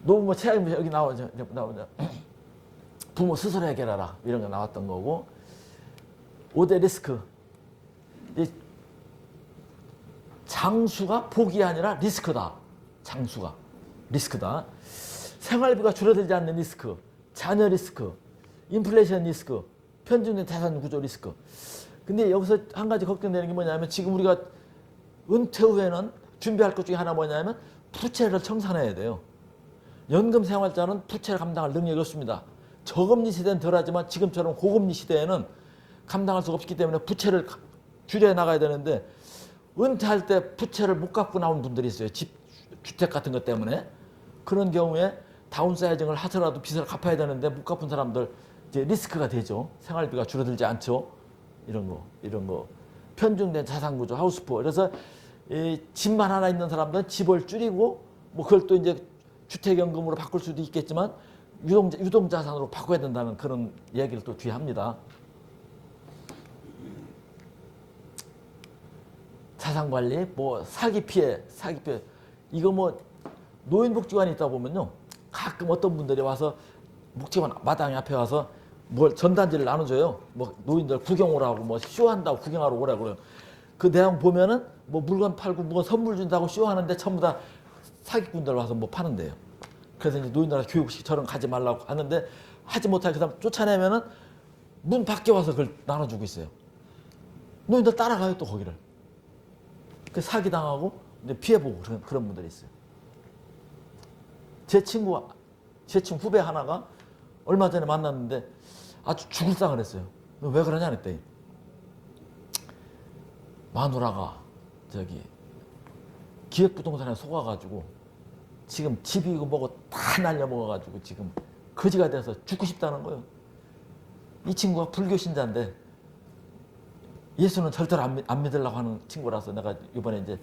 S1: 노부모 체험 여기 나오죠. 부모 스스로 해결하라 이런 거 나왔던 거고 5대 리스크. 이 장수가 복이 아니라 리스크다. 장수가 리스크다. 생활비가 줄어들지 않는 리스크, 자녀 리스크, 인플레이션 리스크, 편중된 자산 구조 리스크. 근데 여기서 한 가지 걱정되는 게 뭐냐면 지금 우리가 은퇴 후에는 준비할 것 중에 하나 뭐냐면 부채를 청산해야 돼요. 연금 생활자는 부채를 감당할 능력이 없습니다. 저금리 시대는 덜하지만 지금처럼 고금리 시대에는 감당할 수가 없기 때문에 부채를 줄여 나가야 되는데 은퇴할 때 부채를 못 갚고 나온 분들이 있어요. 집 주택 같은 것 때문에. 그런 경우에 다운사이징을 하더라도 빚을 갚아야 되는데 못 갚은 사람들 이제 리스크가 되죠. 생활비가 줄어들지 않죠. 이런 거. 편중된 자산구조, 하우스푸어. 그래서 이 집만 하나 있는 사람들은 집을 줄이고 뭐 그걸 또 이제 주택연금으로 바꿀 수도 있겠지만 유동자산으로 바꿔야 된다는 그런 얘기를 또 뒤에 합니다. 자산관리, 뭐 사기 피해. 이거 뭐 노인복지관에 있다 보면요. 가끔 어떤 분들이 와서 복지관 마당 앞에 와서 뭘 전단지를 나눠줘요. 뭐 노인들 구경 오라고 뭐 쇼한다고 구경하러 오라고 그래요. 그 내용 보면은 뭐 물건 팔고 뭐 선물 준다고 쇼하는데 전부 다 사기꾼들 와서 뭐 파는데요. 그래서 이제 노인들 교육식 저런 가지 말라고 하는데 하지 못하게 그 사람 쫓아내면은 문 밖에 와서 그걸 나눠주고 있어요. 노인들 따라가요 또 거기를. 그 사기 당하고 이제 피해보고 그런 분들이 있어요. 제 친구 후배 하나가 얼마 전에 만났는데 아주 죽을 상을 했어요. 너 왜 그러냐 그랬더니 마누라가 저기 기획부동산에 속아가지고 지금 집이고 뭐고 다 날려먹어가지고 지금 거지가 돼서 죽고 싶다는 거예요. 이 친구가 불교 신자인데 예수는 절대로 안 믿으려고 하는 친구라서 내가 이번에 이제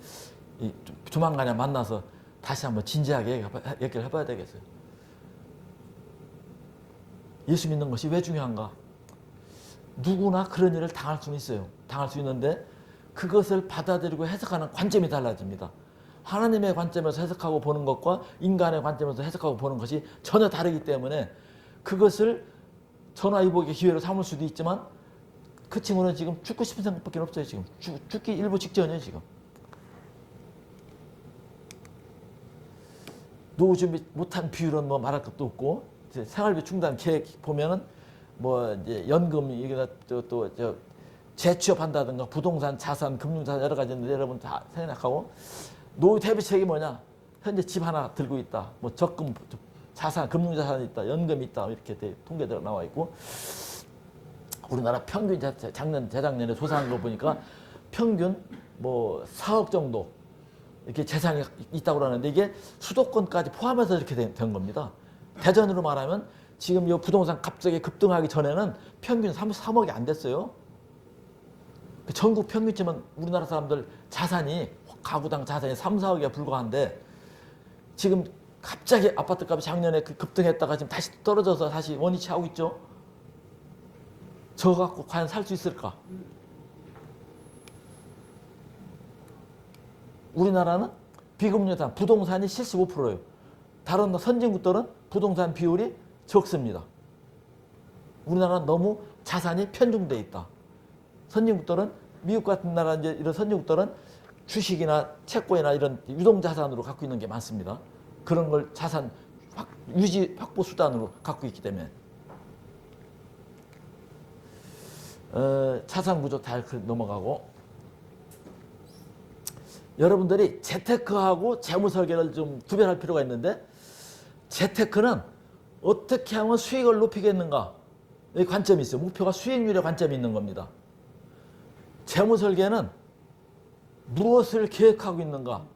S1: 조만간에 만나서 다시 한번 진지하게 얘기를 해봐야 되겠어요. 예수 믿는 것이 왜 중요한가? 누구나 그런 일을 당할 수는 있어요. 당할 수 있는데 그것을 받아들이고 해석하는 관점이 달라집니다. 하나님의 관점에서 해석하고 보는 것과 인간의 관점에서 해석하고 보는 것이 전혀 다르기 때문에 그것을 전화위복의 기회로 삼을 수도 있지만 그 친구는 지금 죽고 싶은 생각밖에 없어요. 지금 죽기 일부 직전이에요. 지금 노후 준비 못한 비율은 뭐 말할 것도 없고 생활비 충당 계획 보면은 뭐 이제 연금 이게 또 재취업한다든가 부동산 자산 금융자산 여러 가지 있는데 여러분 다 생각하고 노후 대비책이 뭐냐? 현재 집 하나 들고 있다. 뭐 적금 자산 금융자산이 있다. 연금이 있다. 이렇게 통계대로 나와 있고 우리나라 평균 재작년에 조사한 거 보니까 평균 뭐 4억 정도 이렇게 재산이 있다고 그러는데 이게 수도권까지 포함해서 이렇게 된 겁니다. 대전으로 말하면 지금 이 부동산 갑자기 급등하기 전에는 평균 3억이 안 됐어요. 전국 평균치면 우리나라 사람들 자산이 가구당 자산이 3, 4억에 불과한데 지금 갑자기 아파트값이 작년에 급등했다가 지금 다시 떨어져서 다시 원위치 하고 있죠. 저거 갖고 과연 살 수 있을까? 우리나라는 비금융자산 부동산이 75%예요. 다른 선진국들은 부동산 비율이 적습니다. 우리나라는 너무 자산이 편중돼 있다. 선진국들은 미국 같은 나라 이제 이런 선진국들은 주식이나 채권이나 이런 유동자산으로 갖고 있는 게 많습니다. 그런 걸 자산 유지 확보 수단으로 갖고 있기 때문에 자산 구조 다 넘어가고 여러분들이 재테크하고 재무 설계를 좀 구별할 필요가 있는데 재테크는 어떻게 하면 수익을 높이겠는가 이 관점이 있어요. 목표가 수익률의 관점이 있는 겁니다. 재무 설계는 무엇을 계획하고 있는가?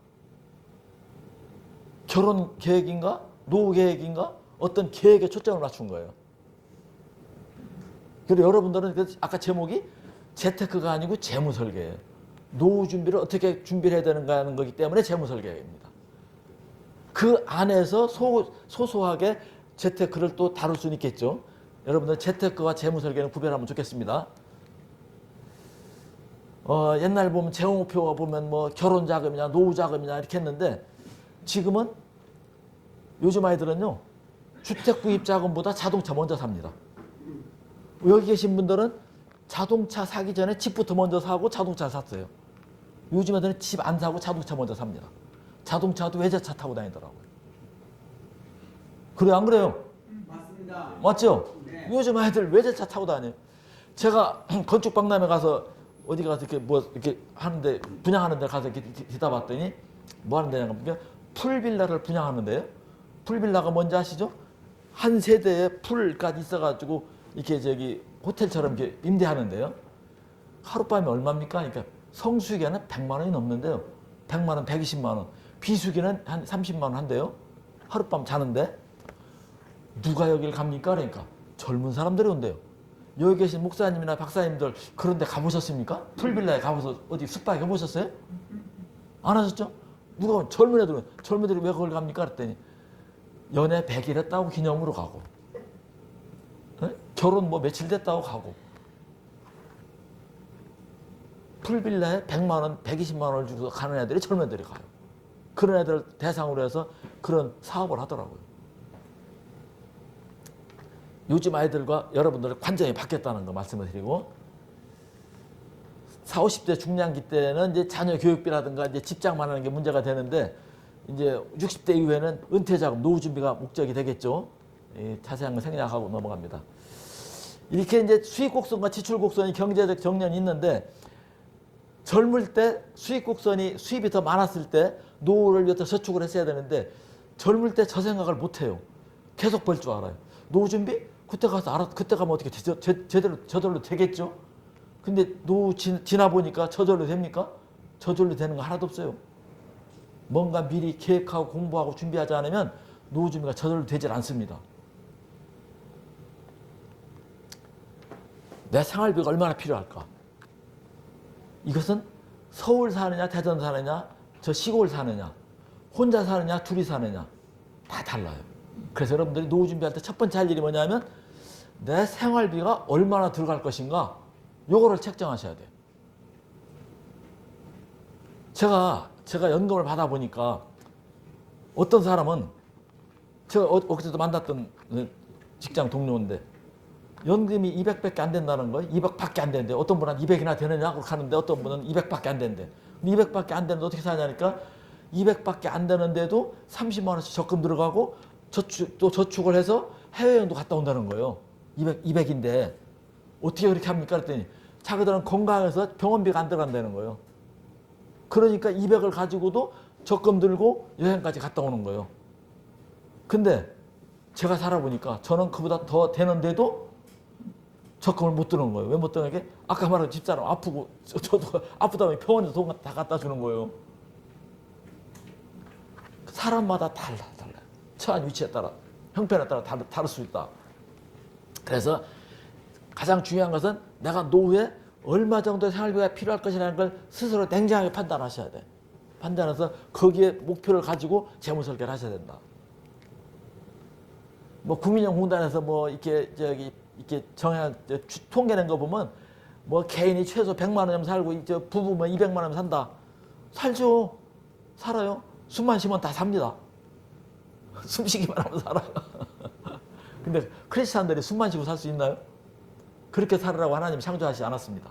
S1: 결혼 계획인가? 노후 계획인가? 어떤 계획에 초점을 맞춘 거예요. 그리고 여러분들은 아까 제목이 재테크가 아니고 재무 설계예요. 노후 준비를 어떻게 준비를 해야 되는가 하는 거기 때문에 재무 설계입니다. 그 안에서 소소하게 재테크를 또 다룰 수는 있겠죠. 여러분들 재테크와 재무 설계는 구별하면 좋겠습니다. 옛날 보면 재무 목표가 보면 뭐 결혼 자금이냐 노후 자금이냐 이렇게 했는데 지금은 요즘 아이들은요 주택 구입 자금보다 자동차 먼저 삽니다. 여기 계신 분들은 자동차 사기 전에 집부터 먼저 사고 자동차를 샀어요. 요즘 애들은 집 안 사고 자동차 먼저 삽니다. 자동차도 외제차 타고 다니더라고요. 그래요 안 그래요?
S2: 맞습니다.
S1: 맞죠?
S2: 네.
S1: 요즘 아이들 외제차 타고 다녀요. 제가 건축 박람회 가서 어디 가서 이렇게 뭐 이렇게 하는데 분양하는 데 가서 이렇게 뒤다 봤더니 뭐 하는 데냐가 보니까 풀빌라를 분양하는데요. 풀빌라가 뭔지 아시죠? 한 세대에 풀까지 있어가지고 이렇게 저기 호텔처럼 이렇게 임대하는데요. 하룻밤에 얼마입니까? 그러니까 성수기에는 100만 원이 넘는데요. 100만 원, 120만 원. 비수기는 한 30만 원 한대요. 하룻밤 자는데. 누가 여길 갑니까? 그러니까 젊은 사람들이 온대요. 여기 계신 목사님이나 박사님들 그런 데 가보셨습니까? 풀빌라에 가보셔서 어디 숙박 해보셨어요? 안 하셨죠? 누가 젊은 애들은 젊은이들이 왜 그걸 갑니까? 그랬더니 연애 100일 했다고 기념으로 가고 결혼 뭐 며칠 됐다고 가고 풀빌라에 100만 원, 120만 원을 주고 가는 애들이 젊은 애들이 가요. 그런 애들 대상으로 해서 그런 사업을 하더라고요. 요즘 아이들과 여러분들의 관점이 바뀌었다는 거 말씀을 드리고 40, 50대 중년기 때는 이제 자녀 교육비라든가 이제 직장만 하는 게 문제가 되는데 이제 60대 이후에는 은퇴 자금, 노후 준비가 목적이 되겠죠. 자세한 거 생략하고 넘어갑니다. 이렇게 이제 수익 곡선과 지출 곡선이 경제적 정년이 있는데 젊을 때 수익 곡선이 수입이 더 많았을 때 노후를 위해서 저축을 했어야 되는데 젊을 때 저 생각을 못 해요. 계속 벌 줄 알아요. 노후 준비? 그때 가서 그때 가면 어떻게 제대로 저절로 되겠죠? 근데 노후 지나 보니까 저절로 됩니까? 저절로 되는 거 하나도 없어요. 뭔가 미리 계획하고 공부하고 준비하지 않으면 노후 준비가 저절로 되질 않습니다. 내 생활비가 얼마나 필요할까? 이것은 서울 사느냐 대전 사느냐 저 시골 사느냐 혼자 사느냐 둘이 사느냐 다 달라요. 그래서 여러분들이 노후 준비할 때 첫 번째 할 일이 뭐냐면 내 생활비가 얼마나 들어갈 것인가 요거를 책정하셔야 돼요. 제가 연금을 받아보니까 어떤 사람은 제가 어제도 만났던 직장 동료인데 연금이 200밖에 안 된다는 거예요. 200밖에 안 되는데 어떤 분은 200이나 되느냐고 하는데 어떤 분은 200밖에 안 된대. 200밖에 안 되는데 어떻게 사냐니까 200밖에 안 되는데도 30만 원씩 적금 들어가고 저축을 해서 해외여행도 갔다 온다는 거예요. 200인데 어떻게 그렇게 합니까? 그랬더니 자기들은 건강해서 병원비가 안 들어간다는 거예요. 그러니까 200을 가지고도 적금 들고 여행까지 갔다 오는 거예요. 근데 제가 살아보니까 저는 그보다 더 되는데도 적금을 못 드는 거예요. 왜 못 드는 게? 아까 말한 집사람 아프고 저도 아프다면 병원에서 돈 다 갖다 주는 거예요. 사람마다 달라요. 처한 위치에 따라 형편에 따라 다를 수 있다. 그래서 가장 중요한 것은 내가 노후에 얼마 정도의 생활비가 필요할 것이라는 걸 스스로 냉정하게 판단하셔야 돼. 판단해서 거기에 목표를 가지고 재무 설계를 하셔야 된다. 뭐 국민연금공단에서 뭐 이렇게 통계낸 거 보면 뭐 개인이 최소 100만 원 정도 살고 부부면 200만 원 산다. 살죠. 살아요. 숨만 쉬면 다 삽니다. 숨쉬기만 하면 살아요. 근데 크리스찬들이 숨만 쉬고 살 수 있나요? 그렇게 살으라고 하나님 창조하시지 않았습니다.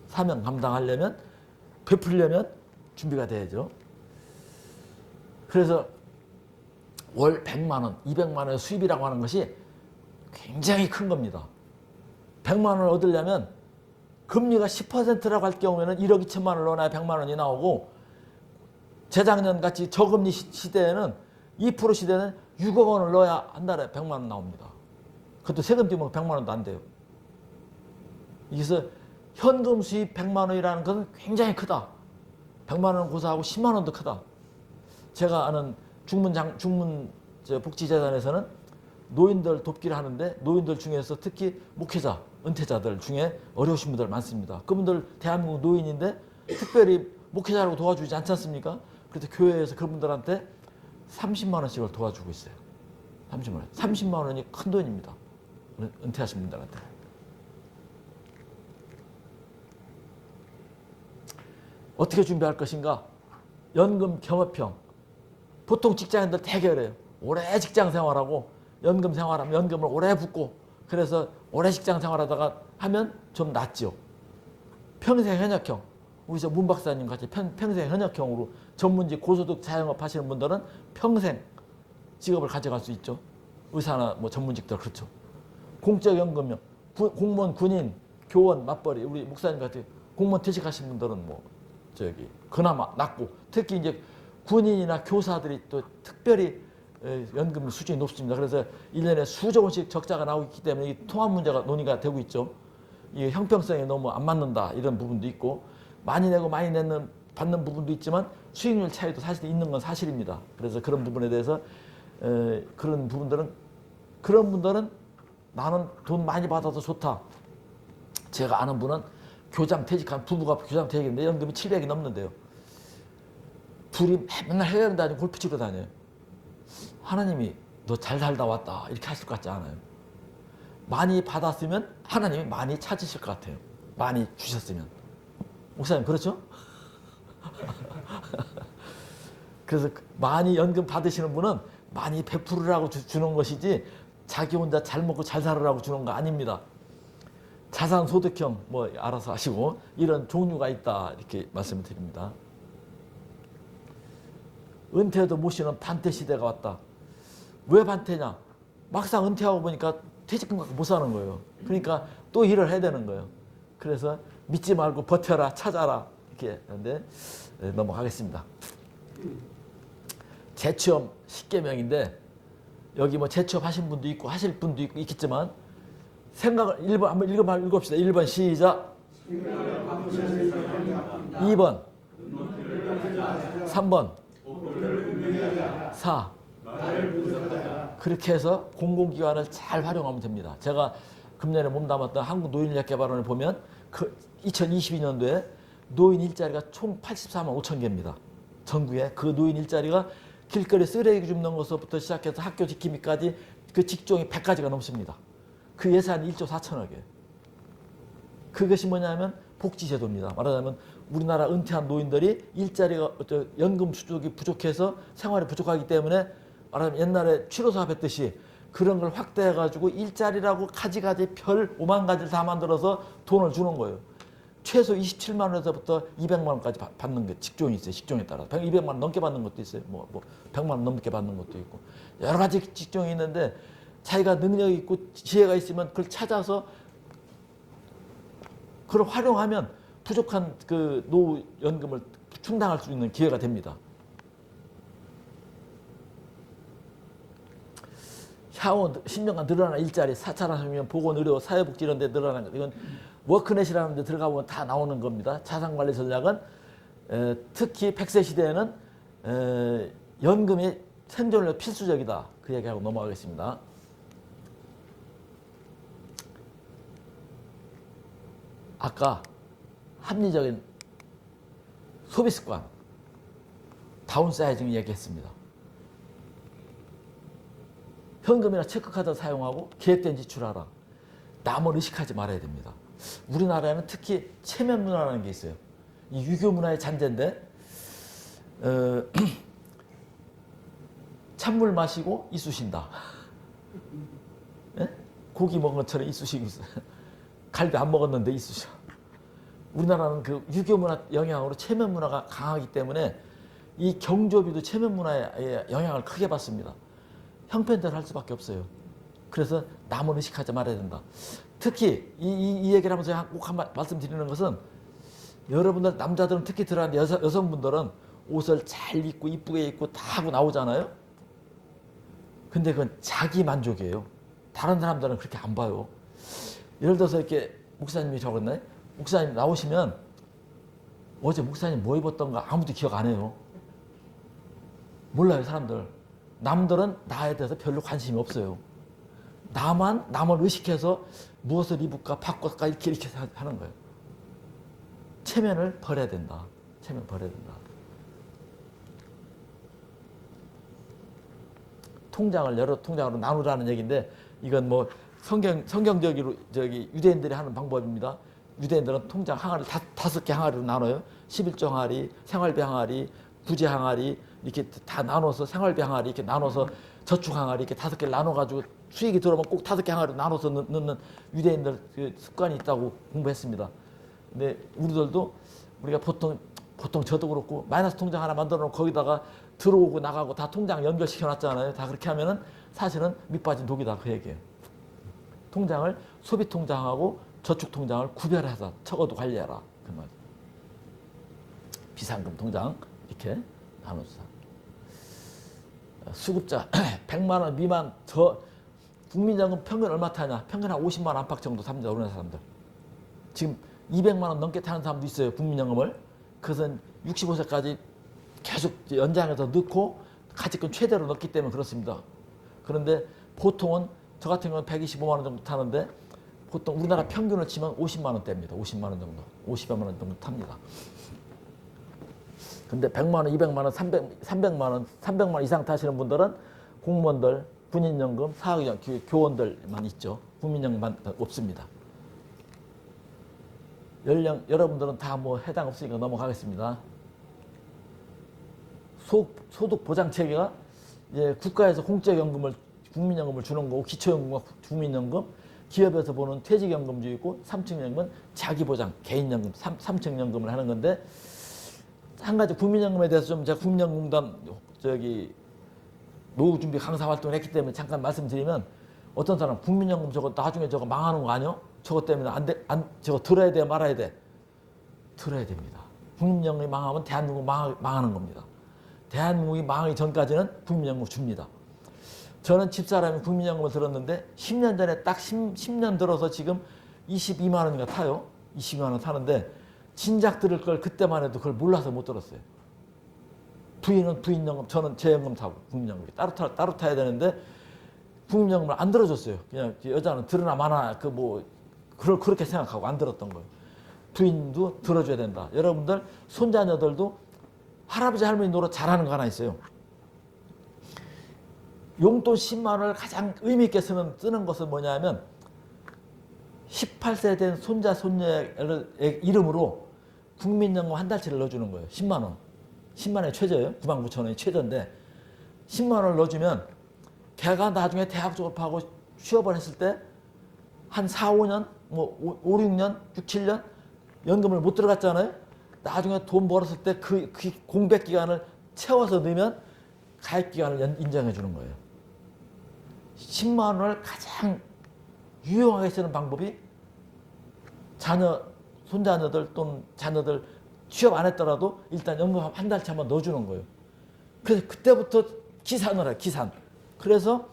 S1: 사명 감당하려면 베풀려면 준비가 돼야죠. 그래서 월 100만 원, 200만 원의 수입이라고 하는 것이 굉장히 큰 겁니다. 100만 원을 얻으려면 금리가 10%라고 할 경우에는 1억 2천만 원을 넣어야 100만 원이 나오고 재작년 같이 저금리 시대에는 2% 시대는 6억 원을 넣어야 한 달에 100만 원 나옵니다. 그것도 세금 떼면 100만 원도 안 돼요. 그래서 현금 수입 100만 원이라는 것은 굉장히 크다. 100만 원은 고사하고 10만 원도 크다. 제가 아는 중문 복지재단에서는 노인들 돕기를 하는데 노인들 중에서 특히 목회자, 은퇴자들 중에 어려우신 분들 많습니다. 그분들 대한민국 노인인데 특별히 목회자라고 도와주지 않지 않습니까? 그래서 교회에서 그분들한테 30만 원씩을 도와주고 있어요. 30만 원. 30만 원이 큰 돈입니다. 은퇴하신 분들한테. 어떻게 준비할 것인가? 연금 경업형. 보통 직장인들 되게 그래요. 오래 직장 생활하고 연금 생활하면 연금을 오래 붓고 그래서 오래 직장 생활하다가 하면 좀 낫죠. 평생 현역형. 우리 저 문 박사님 같이 평생 현역형으로 전문직 고소득 자영업 하시는 분들은 평생 직업을 가져갈 수 있죠. 의사나 뭐 전문직들 그렇죠. 공적 연금형. 공무원, 군인, 교원, 맞벌이 우리 목사님 같은 공무원 퇴직하신 분들은 뭐 그나마 낫고 특히 이제 군인이나 교사들이 또 특별히 연금 수준이 높습니다. 그래서 1년에 수조 원씩 적자가 나오고 있기 때문에 이 통합 문제가 논의가 되고 있죠. 이 형평성이 너무 안 맞는다 이런 부분도 있고 많이 내고 많이 받는 부분도 있지만 수익률 차이도 사실 있는 건 사실입니다. 그래서 그런 부분에 대해서 그런 분들은 나는 돈 많이 받아서 좋다. 제가 아는 분은 교장 퇴직한 부부가 교장 퇴직인데 연금이 700이 넘는데요. 둘이 맨날 해외여행 다니고 골프 치러 다녀요. 하나님이 너 잘 살다 왔다 이렇게 하실 것 같지 않아요. 많이 받았으면 하나님이 많이 찾으실 것 같아요. 많이 주셨으면. 목사님 그렇죠? 그래서 많이 연금 받으시는 분은 많이 베풀으라고 주는 것이지 자기 혼자 잘 먹고 잘 살으라고 주는 거 아닙니다. 자산소득형 뭐 알아서 하시고 이런 종류가 있다 이렇게 말씀을 드립니다. 은퇴해도 못 쉬는 반퇴 시대가 왔다. 왜 반퇴냐? 막상 은퇴하고 보니까 퇴직금 갖고 못 사는 거예요. 그러니까 또 일을 해야 되는 거예요. 그래서 믿지 말고 버텨라, 찾아라 이렇게 하는데 넘어가겠습니다. 재취업 10계명인데 여기 뭐 재취업 하신 분도 있고 하실 분도 있고 있겠지만 생각을 1번 한번 읽읍시다. 1번 시작. 2번 3번 4 그렇게 해서 공공기관을 잘 활용하면 됩니다. 제가 금년에 몸담았던 한국노인인력개발원을 보면 그 2022년도에 노인 일자리가 총 84만 5천 개입니다. 전국에 그 노인 일자리가 길거리 쓰레기 줍는 것부터 시작해서 학교 지킴이까지 그 직종이 100가지가 넘습니다. 그 예산이 1조 4천억이에요. 그것이 뭐냐면 복지제도입니다. 말하자면 우리나라 은퇴한 노인들이 일자리가 연금 수족이 부족해서 생활이 부족하기 때문에 말하자면 옛날에 취로사 뱉듯이 그런 걸 확대해가지고 일자리라고 가지가지 별 5만 가지를 다 만들어서 돈을 주는 거예요. 최소 27만 원에서부터 200만 원까지 받는 게 직종이 있어요. 직종에 따라 200만 원 넘게 받는 것도 있어요. 뭐 100만 원 넘게 받는 것도 있고 여러 가지 직종이 있는데 자기가 능력이 있고 지혜가 있으면 그걸 찾아서 그걸 활용하면 부족한 그 노후연금을 충당할 수 있는 기회가 됩니다. 향후 10년간 늘어난 일자리, 사찰하시면 보건, 의료, 사회복지 이런 데 늘어난 것. 이건 워크넷이라는 데 들어가 보면 다 나오는 겁니다. 자산관리 전략은 특히 100세 시대에는 연금이 생존을 필수적이다. 그 얘기하고 넘어가겠습니다. 아까 합리적인 소비습관, 다운사이징 얘기했습니다. 현금이나 체크카드 사용하고 계획된 지출하라. 남을 의식하지 말아야 됩니다. 우리나라에는 특히 체면 문화라는 게 있어요. 이 유교 문화의 잔재인데 찬물 마시고 이쑤신다. 예? 고기 먹은 것처럼 이쑤시고 있어요. 갈비 안 먹었는데 이쑤셔. 우리나라는 그 유교 문화 영향으로 체면 문화가 강하기 때문에 이 경조비도 체면 문화에 영향을 크게 받습니다. 형편대로 할 수밖에 없어요. 그래서 남을 의식하지 말아야 된다. 특히 이 얘기를 하면서 꼭 한 말씀드리는 것은 여러분들 남자들은 특히 들어가는 여성분들은 옷을 잘 입고 이쁘게 입고 다 하고 나오잖아요. 근데 그건 자기 만족이에요. 다른 사람들은 그렇게 안 봐요. 예를 들어서 이렇게 목사님이 적었나요? 목사님 나오시면 어제 목사님 뭐 입었던가 아무도 기억 안 해요. 몰라요, 사람들. 남들은 나에 대해서 별로 관심이 없어요. 나만 남을 의식해서 무엇을 입을까 바꿀까 이렇게 하는 거예요. 체면을 버려야 된다. 체면 버려야 된다. 통장을 여러 통장으로 나누라는 얘기인데 이건 뭐 성경적으로 유대인들이 하는 방법입니다. 유대인들은 통장 항아리 5개 항아리로 나눠요. 11조 항아리, 생활비 항아리, 부재 항아리 이렇게 다 나눠서 생활비 항아리 이렇게 나눠서 저축 항아리 이렇게 5개를 나눠가지고 수익이 들어오면 꼭 5개 항아리로 나눠서 넣는 유대인들 그 습관이 있다고 공부했습니다. 근데 우리가 보통 저도 그렇고 마이너스 통장 하나 만들어 놓고 거기다가 들어오고 나가고 다 통장 연결시켜 놨잖아요. 다 그렇게 하면은 사실은 밑빠진 독이다 그 얘기예요. 통장을 소비 통장하고 저축 통장을 구별해서 적어도 관리해라 그 말. 비상금 통장 이렇게 나눠주자. 수급자 100만 원 미만 국민연금 평균 얼마 타냐? 평균 한 50만 원 안팎 정도 삽니다. 우리나라 사람들. 지금 200만 원 넘게 타는 사람도 있어요. 국민연금을. 그것은 65세까지 계속 연장해서 넣고 가치권 최대로 넣기 때문에 그렇습니다. 그런데 보통은 저 같은 경우는 125만 원 정도 타는데 보통 우리나라 평균을 치면 50만 원대입니다. 50만 원 정도. 50여만 원 정도 탑니다. 근데 100만 원, 200만 원, 300만 원, 300만 원 이상 타시는 분들은 공무원들, 군인연금, 사학연, 교원들만 있죠. 국민연금만 없습니다. 여러분들은 다 뭐 해당 없으니까 넘어가겠습니다. 소득 보장 체계가 이제 국가에서 공적연금을 국민연금을 주는 거고 기초연금과 국민연금, 기업에서 보는 퇴직연금도 있고 3층 연금은 자기보장 개인연금 3층 연금을 하는 건데 한 가지 국민연금에 대해서 좀 제가 국민연금공단 노후준비 강사 활동을 했기 때문에 잠깐 말씀드리면 어떤 사람 국민연금 저거 나중에 저거 망하는 거 아니야? 저거 때문에 저거 들어야 돼 말아야 돼? 들어야 됩니다. 국민연금이 망하면 대한민국 망하는 겁니다. 대한민국이 망하기 전까지는 국민연금 줍니다. 저는 집사람이 국민연금을 들었는데 10년 전에 딱 10년 들어서 지금 22만 원인가 타요. 22만 원 타는데 진작 들을 걸 그때만 해도 그걸 몰라서 못 들었어요. 부인은 부인연금, 저는 제 연금 타고 국민연금이 따로 타야 되는데 국민연금을 안 들어줬어요. 그냥 여자는 들으나 마나 그렇게 생각하고 안 들었던 거예요. 부인도 들어줘야 된다. 여러분들 손자녀들도 할아버지 할머니 노릇 잘하는 거 하나 있어요. 용돈 10만 원을 가장 의미 있게 쓰는 것은 뭐냐면 18세 된 손자 손녀의 이름으로 국민연금 한 달치를 넣어주는 거예요. 10만 원. 10만 원이 최저예요. 9만 9천 원이 최저인데 10만 원을 넣어주면 걔가 나중에 대학 졸업하고 취업을 했을 때 한 4, 5년, 5, 6년, 6, 7년 연금을 못 들어갔잖아요. 나중에 돈 벌었을 때 그 공백 기간을 채워서 넣으면 가입 기간을 인정해 주는 거예요. 10만 원을 가장 유용하게 쓰는 방법이 손자녀들 또는 자녀들 취업 안 했더라도 일단 연금 한 달치 한번 넣어주는 거예요. 그래서 그때부터 기산을 해, 기산. 그래서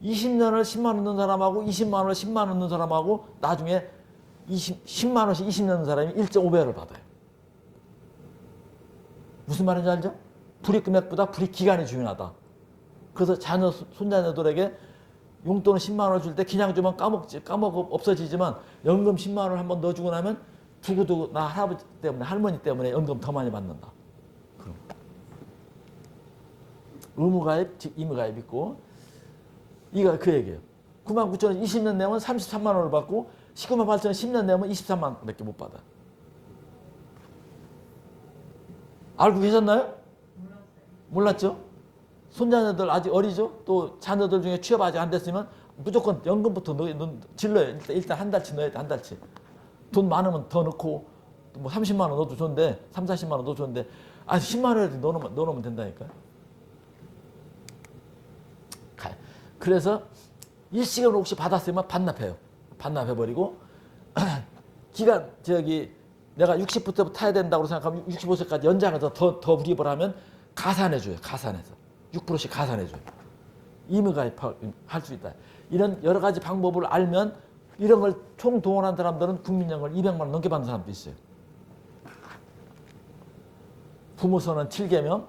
S1: 20년을 10만 원 넣는 사람하고 20만 원을 10만 원 넣는 사람하고 나중에 10만 원씩 20년 넣는 사람이 1.5배를 받아요. 무슨 말인지 알죠? 불이익 금액보다 불이익 기간이 중요하다. 그래서 손자녀들에게 용돈을 10만 원을 줄 때 그냥 주면 까먹고 없어지지만 연금 10만 원을 한번 넣어주고 나면 두고두고 나 할아버지 때문에 할머니 때문에 연금 더 많이 받는다. 그럼. 의무가입, 임의가입 있고 이거 그 얘기예요. 9만 9천 원 20년 내면 33만 원을 받고 19만 8천 원 10년 내면 23만 원밖에 못 받아. 알고 계셨나요? 몰랐죠? 손자녀들 아직 어리죠? 또 자녀들 중에 취업 아직 안 됐으면 무조건 연금부터 질러요. 일단 한 달치 넣어야 돼, 한 달치. 돈 많으면 더 넣고, 뭐 30만 원 넣어도 좋은데, 3, 40만 원 넣어도 좋은데, 10만 원이라도 넣어놓으면 된다니까요. 그래서 일시금을 혹시 받았으면 반납해요. 반납해버리고, 기간, 내가 60부터 타야 된다고 생각하면 65세까지 연장해서 더 불입을 하면 가산해줘요. 가산해서. 6%씩 가산해줘요. 임의가입할 수 있다. 이런 여러 가지 방법을 알면 이런 걸 총동원한 사람들은 국민연금을 200만 원 넘게 받는 사람도 있어요. 부모선언 7개명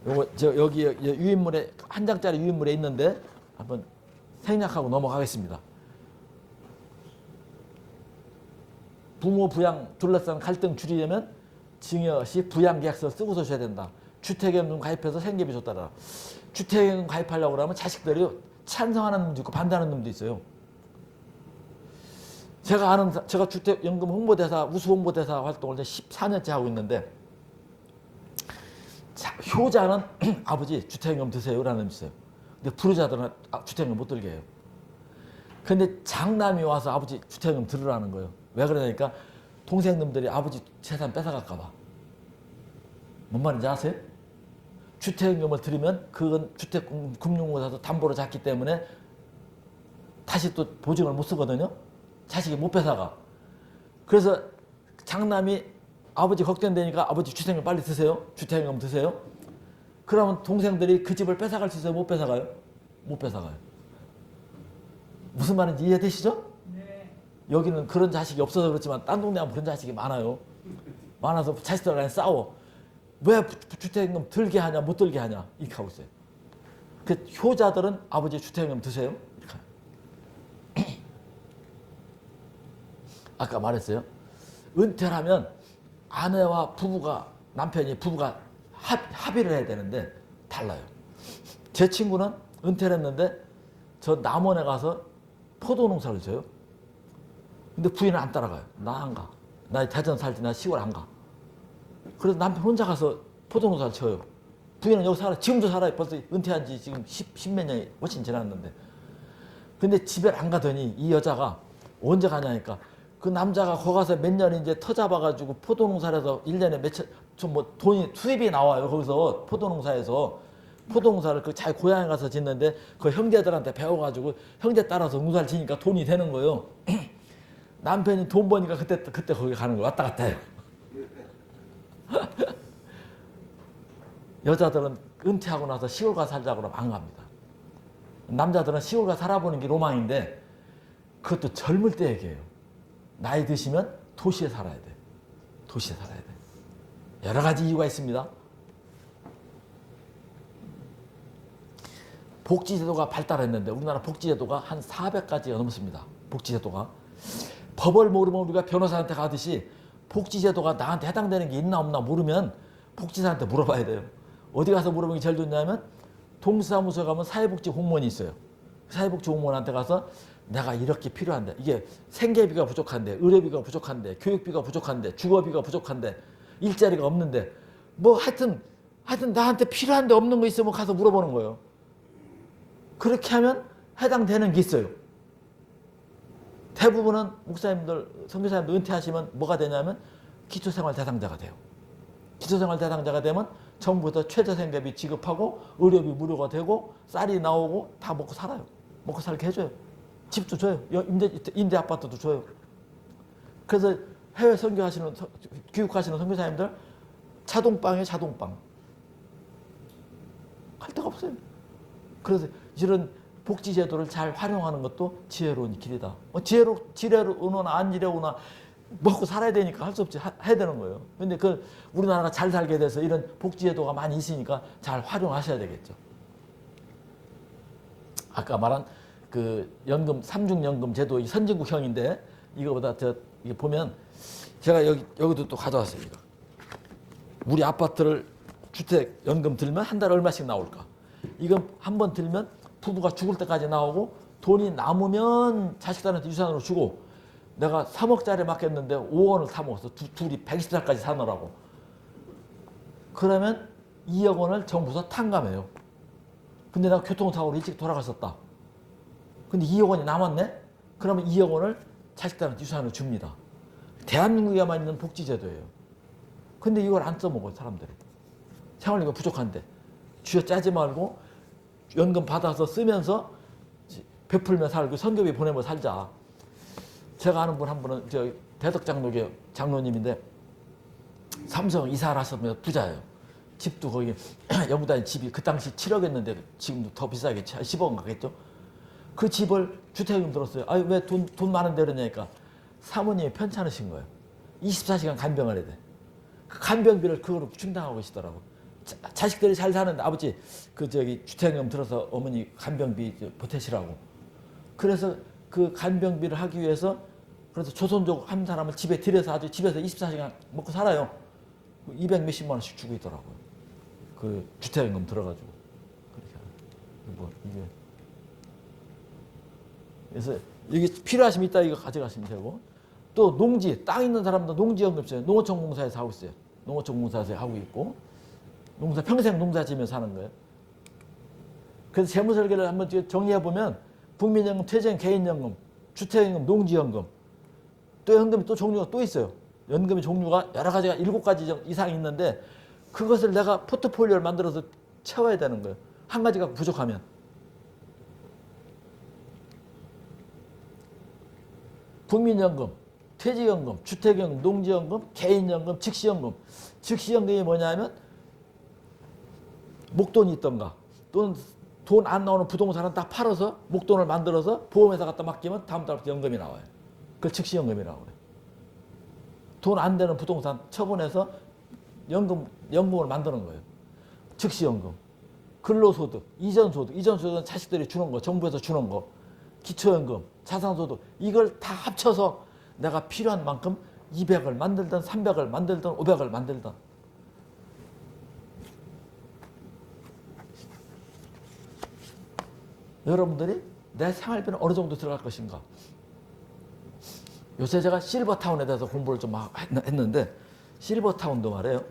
S1: 요거 여기 유인물에 한 장짜리 유인물에 있는데 한번 생략하고 넘어가겠습니다. 부모 부양 둘러싼 갈등 줄이려면 증여시 부양계약서 쓰고서 줘야 된다. 주택연금 가입해서 생계비 줬다라. 주택연금 가입하려고 그러면 자식들이 찬성하는 놈도 있고 반대하는 놈도 있어요. 제가 주택연금 홍보대사, 우수 홍보대사 활동을 14년째 하고 있는데 효자는 아버지 주택연금 드세요라는 놈이 있어요. 근데 불효자들은 주택연금 못 들게 해요. 근데 장남이 와서 아버지 주택연금 들으라는 거예요. 왜 그러냐니까 동생놈들이 아버지 재산 뺏어갈까 봐. 뭔 말인지 아세요? 주택연금을 들으면 그건 주택금융공사에서 담보로 잡기 때문에 다시 또 보증을 못 쓰거든요. 자식이 못 뺏어가. 그래서 장남이 아버지 걱정되니까 아버지 주택연금 빨리 드세요. 주택연금 드세요. 그러면 동생들이 그 집을 뺏어갈 수 있어요? 못 뺏어가요? 못 뺏어가요. 무슨 말인지 이해되시죠?
S2: 네.
S1: 여기는 그런 자식이 없어서 그렇지만 딴 동네 하면 그런 자식이 많아요. 많아서 자식들 간에 싸워. 왜 주택임금 들게 하냐 못 들게 하냐 이렇게 하고 있어요. 그 효자들은 아버지 주택임금 드세요. 이렇게. 아까 말했어요. 은퇴를 하면 아내와 부부가 부부가 합의를 해야 되는데 달라요. 제 친구는 은퇴를 했는데 저 남원에 가서 포도 농사를 져요. 근데 부인은 안 따라가요. 나 안 가. 나 대전 살지 나 시골 안 가. 그래서 남편 혼자 가서 포도 농사를 쳐요. 부인은 여기 살아. 지금도 살아요. 벌써 은퇴한 지 지금 십몇 년이 훨씬 지났는데. 근데 집에 안 가더니 이 여자가 언제 가냐니까 그 남자가 거기 가서 몇 년 이제 터 잡아가지고 포도 농사를 해서 1년에 뭐 돈이 수입이 나와요. 거기서 포도 농사에서 포도 농사를 그 자기 고향에 가서 짓는데 그 형제들한테 배워가지고 형제 따라서 농사를 지니까 돈이 되는 거예요. 남편이 돈 버니까 그때 거기 가는 거예요. 왔다 갔다 해요. 여자들은 은퇴하고 나서 시골 가서 살자고 그러면 안 갑니다. 남자들은 시골 가서 살아보는 게 로망인데 그것도 젊을 때 얘기해요. 나이 드시면 도시에 살아야 돼. 도시에 살아야 돼. 여러 가지 이유가 있습니다. 복지제도가 발달했는데 우리나라 복지제도가 한 400가지가 넘습니다. 복지제도가. 법을 모르면 우리가 변호사한테 가듯이 복지제도가 나한테 해당되는 게 있나 없나 모르면 복지사한테 물어봐야 돼요. 어디 가서 물어보는 게 제일 좋냐면 동사무소에 가면 사회복지 공무원이 있어요. 사회복지 공무원한테 가서 내가 이렇게 필요한데 이게 생계비가 부족한데 의료비가 부족한데 교육비가 부족한데 주거비가 부족한데 일자리가 없는데 뭐 하여튼 나한테 필요한데 없는 거 있으면 가서 물어보는 거예요. 그렇게 하면 해당되는 게 있어요. 대부분은 목사님들, 선교사님들 은퇴하시면 뭐가 되냐면 기초생활 대상자가 돼요. 기초생활 대상자가 되면 정부에서 최저생계비 지급하고 의료비 무료가 되고 쌀이 나오고 다 먹고 살아요. 먹고 살게 해줘요. 집도 줘요. 임대 아파트도 줘요. 그래서 해외 선교하시는 교육하시는 선교사님들 자동방이에요. 자동방. 할 데가 없어요. 그래서 이런 복지제도를 잘 활용하는 것도 지혜로운 길이다. 지혜로우나 안 지혜로우나 먹고 살아야 되니까 할 수 없지. 해야 되는 거예요. 근데 우리나라가 잘 살게 돼서 이런 복지제도가 많이 있으니까 잘 활용하셔야 되겠죠. 아까 말한 그 연금, 삼중연금 제도 이 선진국형인데 이거보다 이게 보면 제가 여기도 또 가져왔어요. 이거. 우리 아파트를 주택 연금 들면 한 달에 얼마씩 나올까? 이거 한 번 들면 부부가 죽을 때까지 나오고 돈이 남으면 자식들한테 유산으로 주고 내가 3억짜리 맡겼는데 5원을 사먹었어. 둘이 120살까지 사느라고. 그러면 2억 원을 정부에서 탕감해요. 근데 내가 교통사고로 일찍 돌아갔었다. 근데 2억 원이 남았네? 그러면 2억 원을 자식들한테 유산으로 줍니다. 대한민국에만 있는 복지제도예요. 근데 이걸 안 써먹어요, 사람들이. 생활비가 부족한데. 쥐어짜지 말고 연금 받아서 쓰면서 베풀며 살고 선교비 보내며 살자. 제가 아는 분 한 분은 대덕장로교 장로님인데 삼성 이사를 하셨으면 부자예요. 집도 거기 영구단위 집이 그 당시 7억이었는데 지금도 더 비싸겠지. 10억 가겠죠. 그 집을 주택금 들었어요. 아니 왜 돈 많은데 그러냐니까 사모님이 편찮으신 거예요. 24시간 간병을 해야 돼. 그 간병비를 그거로 충당하고 계시더라고. 자식들이 잘 사는데 아버지 주택금 들어서 어머니 간병비 보태시라고. 그래서 그 간병비를 하기 위해서 그래서 조선족 한 사람을 집에 들여서 아주 집에서 24시간 먹고 살아요. 200 몇십만 원씩 주고 있더라고요. 그 주택금 들어가지고. 그렇게 이게. 그래서 이게 필요하시면 이따 이거 가져가시면 되고. 또 농지, 땅 있는 사람도 농지연금 있어요. 농어촌 공사에서 하고 있어요. 농어촌 공사에서 하고 있고. 평생 농사 지면서 하는 거예요. 그래서 재무설계를 한번 정리해보면 국민연금, 퇴직연금, 개인연금, 주택연금, 농지연금 또 연금이 또 종류가 또 있어요. 연금의 종류가 여러 가지가 7가지 이상 있는데 그것을 내가 포트폴리오를 만들어서 채워야 되는 거예요. 한 가지가 부족하면. 국민연금, 퇴직연금, 주택연금, 농지연금, 개인연금, 즉시연금. 즉시연금이 뭐냐면 목돈이 있던가 또는 돈 안 나오는 부동산은 딱 팔아서 목돈을 만들어서 보험회사 갖다 맡기면 다음 달부터 연금이 나와요. 그걸 즉시연금이라고 해요. 돈 안 되는 부동산 처분해서 연금을 만드는 거예요. 즉시연금, 근로소득, 이전소득은 자식들이 주는 거, 정부에서 주는 거, 기초연금, 자산소득 이걸 다 합쳐서 내가 필요한 만큼 200을 만들든 300을 만들든 500을 만들든 여러분들이 내 생활비는 어느 정도 들어갈 것인가. 요새 제가 실버타운에 대해서 공부를 좀 했는데 실버타운도 말이에요.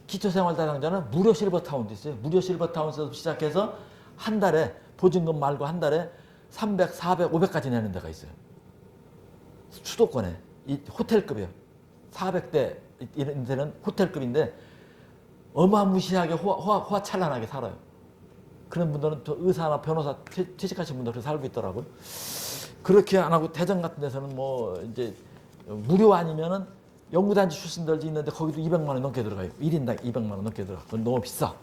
S1: 기초생활대상자는 무료 실버타운도 있어요. 무료 실버타운에서 시작해서 한 달에 보증금 말고 한 달에 300, 400, 500까지 내는 데가 있어요. 수도권에 이 호텔급이에요. 400대 이런 데는 호텔급인데 어마무시하게 호화찬란하게 살아요. 그런 분들은 또 의사나 변호사 퇴직하신 분들 그렇게 살고 있더라고요. 그렇게 안 하고 대전 같은 데서는 뭐 이제 무료 아니면은 연구단지 출신들도 있는데 거기도 200만 원 넘게 들어가요. 1인당 200만 원 넘게 들어가. 그건 너무 비싸.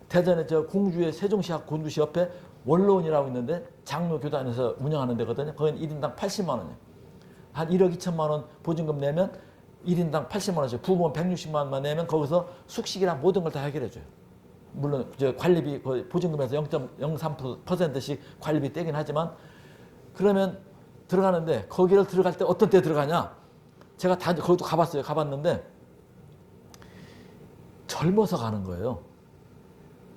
S1: 대전에 저 공주의 세종시학 곤두시 옆에 원로원이라고 있는데 장로교단에서 운영하는 데거든요. 거기는 1인당 80만 원이에요. 한 1억 2천만 원 보증금 내면 1인당 80만 원씩 부모는 160만 원만 내면 거기서 숙식이랑 모든 걸 다 해결해 줘요. 물론 저 관리비 보증금에서 0.03%씩 관리비 떼긴 하지만 그러면 들어가는데 거기를 들어갈 때 어떤 때 들어가냐? 제가 다 거기도 가봤어요. 가봤는데 젊어서 가는 거예요.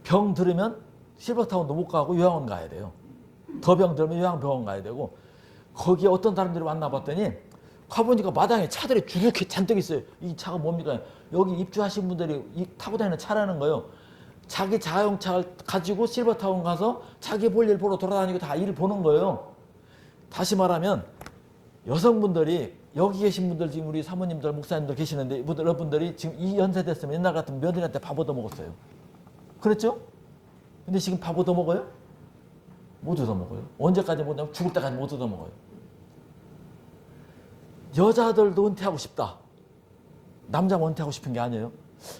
S1: 병 들으면 실버타운도 못 가고 요양원 가야 돼요. 더 병 들으면 요양병원 가야 되고 거기에 어떤 사람들이 만나봤더니 가보니까 마당에 차들이 주룩히 잔뜩 있어요. 이 차가 뭡니까? 여기 입주하신 분들이 타고 다니는 차라는 거예요. 자기 자동차를 가지고 실버타운 가서 자기 볼 일 보러 돌아다니고 다 일을 보는 거예요. 다시 말하면 여성분들이 여기 계신 분들 지금 우리 사모님들 목사님들 계시는데 여러분들이 지금 이 연세 됐으면 옛날 같으면 며느리한테 밥 얻어먹었어요. 그랬죠? 근데 지금 밥 얻어먹어요? 못 얻어먹어요. 언제까지 못 얻어먹어요? 죽을 때까지 못 얻어먹어요. 여자들도 은퇴하고 싶다. 남자가 은퇴하고 싶은 게 아니에요.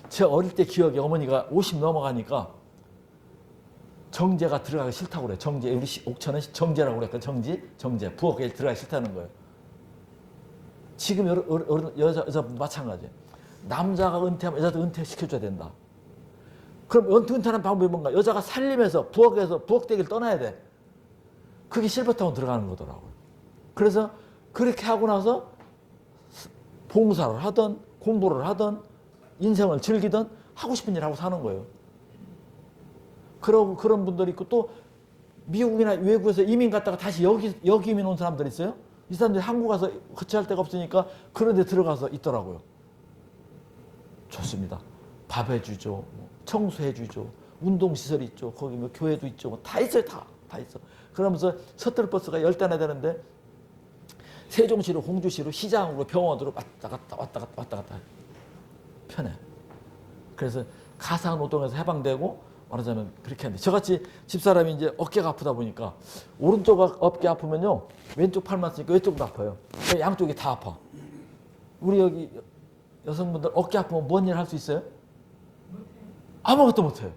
S1: 제 어릴 때 기억에 어머니가 50 넘어가니까 정제가 들어가기 싫다고 그래요. 정제. 우리 옥천은 정제라고 그랬거든요. 정제. 부엌에 들어가기 싫다는 거예요. 지금 여자 마찬가지예요. 남자가 은퇴하면 여자도 은퇴시켜줘야 된다. 그럼 은퇴하는 방법이 뭔가? 여자가 살림에서 부엌에서 부엌대기를 떠나야 돼. 그게 실버타운 들어가는 거더라고요. 그래서 그렇게 하고 나서 봉사를 하든 공부를 하든 인생을 즐기든 하고 싶은 일 하고 사는 거예요. 그러고 그런 분들이 있고 또 미국이나 외국에서 이민 갔다가 다시 여기 이민 온 사람들 있어요. 이 사람들이 한국 가서 거치할 데가 없으니까 그런 데 들어가서 있더라고요. 좋습니다. 밥 해주죠. 청소해주죠. 운동시설 있죠. 거기 뭐 교회도 있죠. 뭐 다 있어요. 다 있어. 그러면서 셔틀버스가 10대나 되는데 세종시로 공주시로 시장으로 병원으로 왔다 갔다 편해. 그래서 가사노동에서 해방되고 말하자면 그렇게 하는데 저같이 집사람이 이제 어깨가 아프다 보니까 오른쪽 어깨 아프면요 왼쪽 팔만 쓰니까 왼쪽도 아파요. 양쪽이 다 아파. 우리 여기 여성분들 어깨 아프면 뭔 일 할 수 있어요? 아무것도 못해요.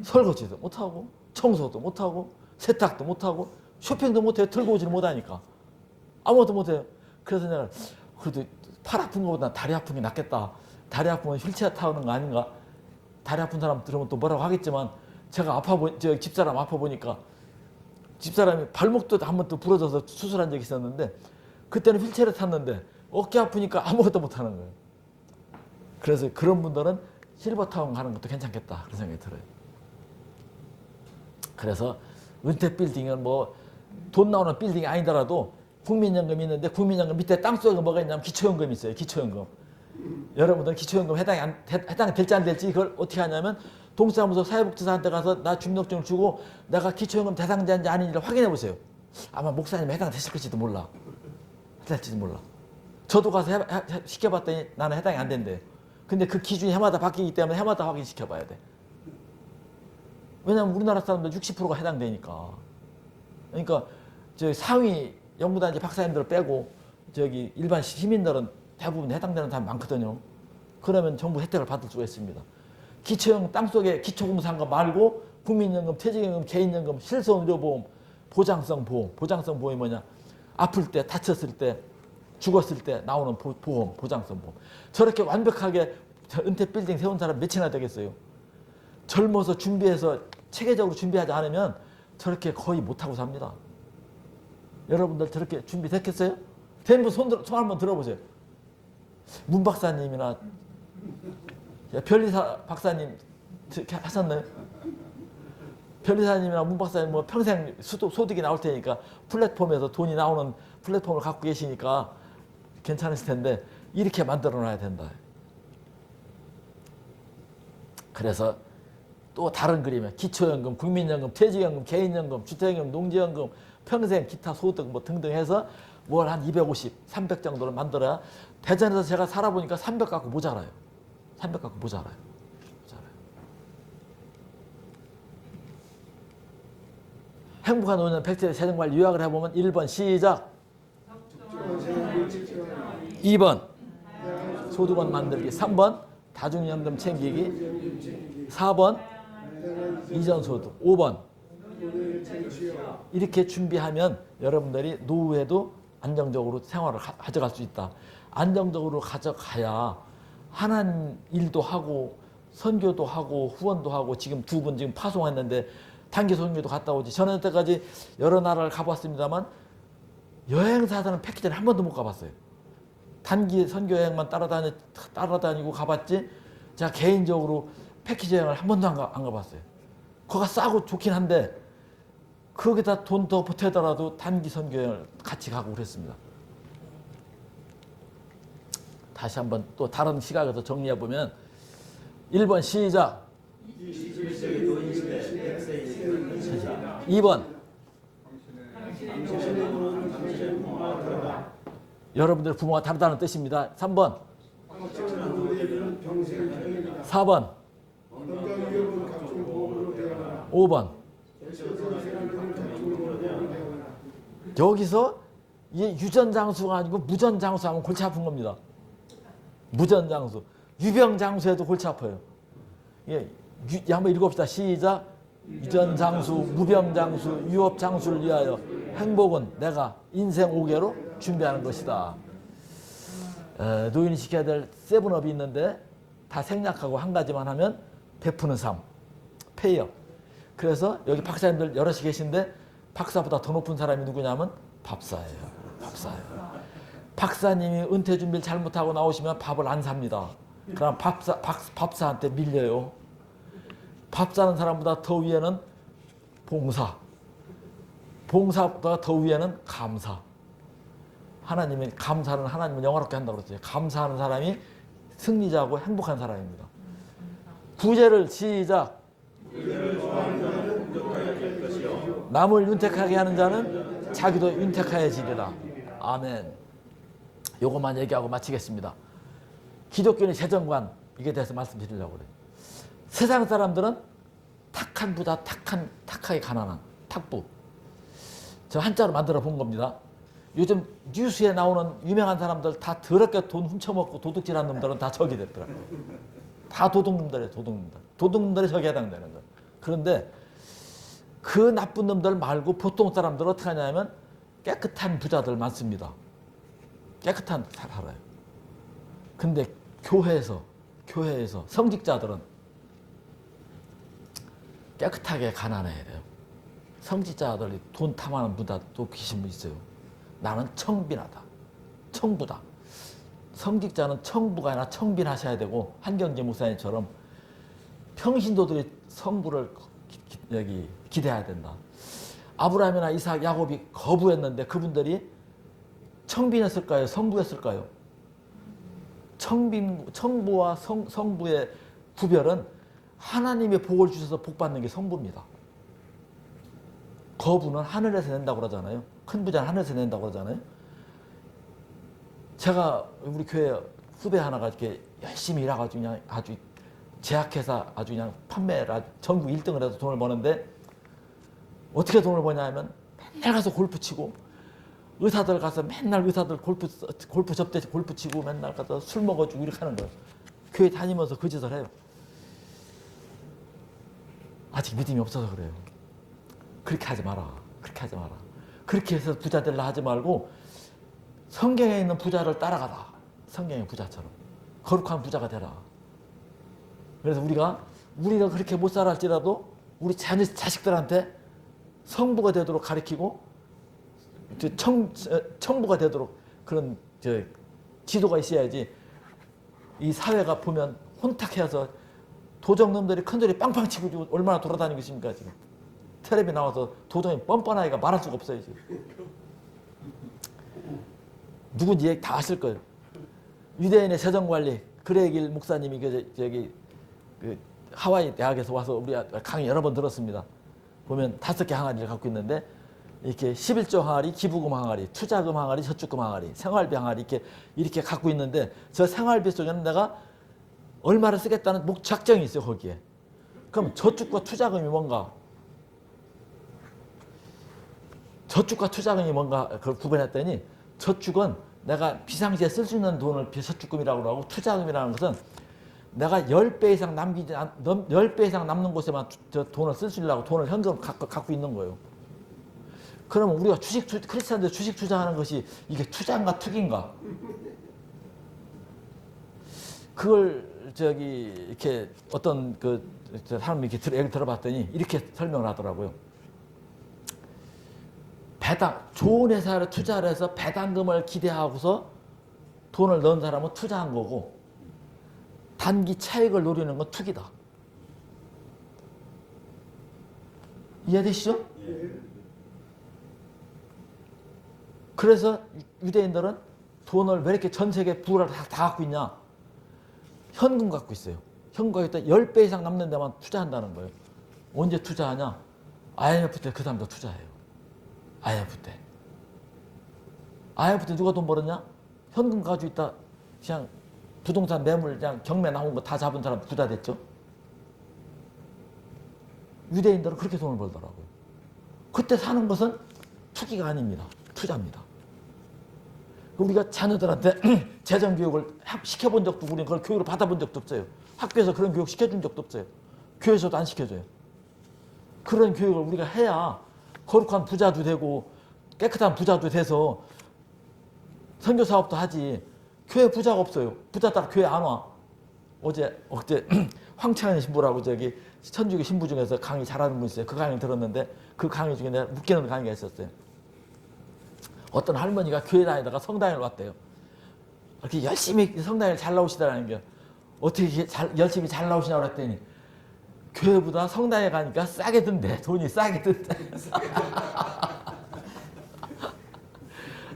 S1: 설거지도 못하고 청소도 못하고 세탁도 못하고 쇼핑도 못해요. 들고 오지를 못하니까 아무것도 못해요. 그래서 내가 그래도 팔 아픈 것보다 다리 아픈 게 낫겠다. 다리 아프면 휠체어 타는 거 아닌가? 다리 아픈 사람 들으면 또 뭐라고 하겠지만 제가 저 집사람 아파 보니까 집사람이 발목도 한 번 또 부러져서 수술한 적이 있었는데 그때는 휠체어를 탔는데 어깨 아프니까 아무것도 못하는 거예요. 그래서 그런 분들은 실버타운 가는 것도 괜찮겠다 그런 생각이 들어요. 그래서 은퇴 빌딩은 뭐 돈 나오는 빌딩이 아니더라도 국민연금이 있는데 국민연금 밑에 땅속에 뭐가 있냐면 기초연금이 있어요. 기초연금. 여러분들 기초연금 해당이 될지 안 될지 이걸 어떻게 하냐면 동사무소 사회복지사한테 가서 나 주민등록증을 주고 내가 기초연금 대상자인지 아닌지를 확인해 보세요. 아마 목사님이 해당되실 지도 몰라. 될지도 몰라. 저도 가서 시켜봤더니 나는 해당이 안 된대. 근데 그 기준이 해마다 바뀌기 때문에 해마다 확인시켜봐야 돼. 왜냐면 우리나라 사람들 60%가 해당되니까. 그러니까 저 상위 연구단지 박사님들 빼고 저기 일반 시민들은 대부분 해당되는 사람 많거든요. 그러면 정부 혜택을 받을 수가 있습니다. 기초연금 땅속에 기초공무상가 말고 국민연금, 퇴직연금, 개인연금, 실손의료보험, 보장성 보험. 보장성 보험이 뭐냐? 아플 때, 다쳤을 때 죽었을 때 나오는 보험, 보장성 보험. 저렇게 완벽하게 은퇴 빌딩 세운 사람 몇이나 되겠어요? 젊어서 준비해서 체계적으로 준비하지 않으면 저렇게 거의 못하고 삽니다. 여러분들 저렇게 준비됐겠어요? 대부분 손 한번 들어보세요. 문 박사님이나 변리사 박사님 하셨나요? 변리사님이나 문 박사님 뭐 평생 소득이 나올 테니까 플랫폼에서 돈이 나오는 플랫폼을 갖고 계시니까 괜찮으실 텐데 이렇게 만들어 놔야 된다. 그래서 또 다른 그림에 기초연금, 국민연금, 퇴직연금, 개인연금, 주택연금, 농지연금, 평생 기타 소득 뭐 등등 해서 월 한 250, 300 정도를 만들어야 대전에서 제가 살아보니까 300 갖고 모자라요. 300 갖고 모자라요. 행복한 5년 100세대 재정관리 요약을 해보면 1번 시작. 2번 소득원 만들기. 3번 다중연금 챙기기. 4번 이전소득. 5번 이렇게 준비하면 여러분들이 노후에도 안정적으로 생활을 가져갈 수 있다. 안정적으로 가져가야 하나님 일도 하고 선교도 하고 후원도 하고 지금 두 분 지금 파송했는데 단기 선교도 갔다 오지. 저는 때까지 여러 나라를 가봤습니다만 여행사들은 패키지를 한 번도 못 가봤어요. 단기 선교 여행만 따라다니고 가봤지 제가 개인적으로 패키지 여행을 한 번도 안 가봤어요. 거기가 싸고 좋긴 한데 거기다 돈 더 보태더라도 단기 선교 여행을 같이 가고 그랬습니다. 다시 한번 또 다른 시각에서 정리해보면 1번 시작. 2번 여러분들 부모가 다르다는 뜻입니다. 3번 4번 5번 여기서 이게 유전장수가 아니고 무전장수하면 골치 아픈 겁니다. 무전장수. 유병장수에도 골치 아파요. 예, 한번 읽어봅시다. 시작. 유전장수, 무병장수, 유업장수를 위하여 행복은 내가 인생 5개로 준비하는 것이다. 노인이 지켜야 될 세븐업이 있는데 다 생략하고 한 가지만 하면 베푸는 삶, 페이업. 그래서 여기 박사님들 여럿이 계신데 박사보다 더 높은 사람이 누구냐면 밥사예요. 밥사예요. 박사님이 은퇴 준비를 잘못하고 나오시면 밥을 안 삽니다. 그럼 밥사한테 밀려요. 밥 사는 사람보다 더 위에는 봉사. 봉사보다 더 위에는 감사. 하나님이 감사는 하나님은 영화롭게 한다고 그랬어요. 감사하는 사람이 승리자고 행복한 사람입니다. 구제를 시작. 남을 윤택하게 하는 자는 자기도 윤택하여지리라. 아멘. 요것만 얘기하고 마치겠습니다. 기독교의 재정관 이게 대해서 말씀드리려고 그래요. 세상 사람들은 탁한 부자, 탁하게 가난한 탁부. 저 한자로 만들어 본 겁니다. 요즘 뉴스에 나오는 유명한 사람들 다 더럽게 돈 훔쳐먹고 도둑질한 놈들은 다 적이 됐더라고요. 다 도둑놈들이에요. 도둑놈들. 도둑놈들이 적에 해당되는 거예요. 그런데 그 나쁜 놈들 말고 보통 사람들은 어떻게 하냐면 깨끗한 부자들 많습니다. 깨끗한 살아요. 근데 교회에서 성직자들은 깨끗하게 가난해야 돼요. 성직자들이 돈 탐하는 부자도 계신 분 있어요. 나는 청빈하다. 청부다. 성직자는 청부가 아니라 청빈하셔야 되고 한경재 목사님처럼 평신도들이 성부를 기대해야 된다. 아브라함이나 이삭, 야곱이 거부했는데 그분들이 청빈했을까요? 성부했을까요? 청부와 성부의 구별은 하나님의 복을 주셔서 복 받는 게 성부입니다. 거부는 하늘에서 낸다고 그러잖아요. 큰 부자는 하늘에서 낸다고 그러잖아요. 제가 우리 교회 후배 하나가 이렇게 열심히 일해가지고 그냥 아주 제약회사 아주 그냥 판매를 전국 1등을 해서 돈을 버는데 어떻게 돈을 버냐면 맨날 가서 골프 치고 의사들 가서 맨날 의사들 골프 접대 골프 치고 맨날 가서 술 먹어주고 이렇게 하는 거예요. 교회 다니면서 그 짓을 해요. 아직 믿음이 없어서 그래요. 그렇게 하지 마라. 그렇게 하지 마라. 그렇게 해서 부자 되려 하지 말고 성경에 있는 부자를 따라가라. 성경의 부자처럼. 거룩한 부자가 되라. 그래서 우리가 그렇게 못 살았지라도 우리 자식들한테 성부가 되도록 가르치고 청부가 되도록 그런 지도가 있어야지. 이 사회가 보면 혼탁해서 도적놈들이 큰소리 빵빵 치고 얼마나 돌아다니고 있습니까 지금. 텔레비 나와서 도적이 뻔뻔하기가 말할 수가 없어요 지금. 누군지 얘기 다 아실 거예요. 유대인의 재정관리 그레길 목사님이 그 하와이 대학에서 와서 우리 강의 여러 번 들었습니다. 보면 5개 항아리를 갖고 있는데 이렇게 11조 항아리, 기부금 항아리, 투자금 항아리, 저축금 항아리, 생활비 항아리 이렇게 갖고 있는데 저 생활비 속에는 내가 얼마를 쓰겠다는 작정이 있어요 거기에. 그럼 저축과 투자금이 뭔가? 저축과 투자금이 뭔가 그걸 구분했더니 저축은 내가 비상시에 쓸 수 있는 돈을 저축금이라고 하고 투자금이라는 것은 내가 10배 이상 10배 이상 남는 곳에만 저 돈을 쓸 수 있려고 돈을 현금으로 갖고 있는 거예요. 그러면 우리가 크리스찬들 주식 투자하는 것이 이게 투자인가 투기인가? 그걸 이렇게 어떤 사람이 이렇게 얘기 들어봤더니 이렇게 설명을 하더라고요. 좋은 회사를 투자를 해서 배당금을 기대하고서 돈을 넣은 사람은 투자한 거고 단기 차익을 노리는 건 투기다. 이해되시죠? 그래서 유대인들은 돈을 왜 이렇게 전 세계 부를 다 갖고 있냐? 현금 갖고 있어요. 현금 갖고 있다 10배 이상 남는 데만 투자한다는 거예요. 언제 투자하냐? IMF 때 그 사람도 투자해요. IMF 때. IMF 때 누가 돈 벌었냐? 현금 가지고 있다 그냥 부동산 매물 그냥 경매 나온 거 다 잡은 사람 부자 됐죠. 유대인들은 그렇게 돈을 벌더라고요. 그때 사는 것은 투기가 아닙니다. 투자입니다. 우리가 자녀들한테 재정교육을 시켜본 적도 우리는 그걸 교육을 받아본 적도 없어요. 학교에서 그런 교육 시켜준 적도 없어요. 교회에서도 안 시켜줘요. 그런 교육을 우리가 해야 거룩한 부자도 되고 깨끗한 부자도 돼서 선교사업도 하지. 교회 부자가 없어요. 부자 따라 교회 안 와. 어제 황창현 신부라고 천주교 신부 중에서 강의 잘하는 분 있어요. 그 강의 들었는데 그 강의 중에 내가 웃기는 강의가 있었어요. 어떤 할머니가 교회 다니다가 성당에 왔대요. 이렇게 열심히 성당에 잘 나오시다라는 게 어떻게 열심히 잘 나오시냐고 그랬더니 교회보다 성당에 가니까 싸게 든대. 돈이 싸게 든대.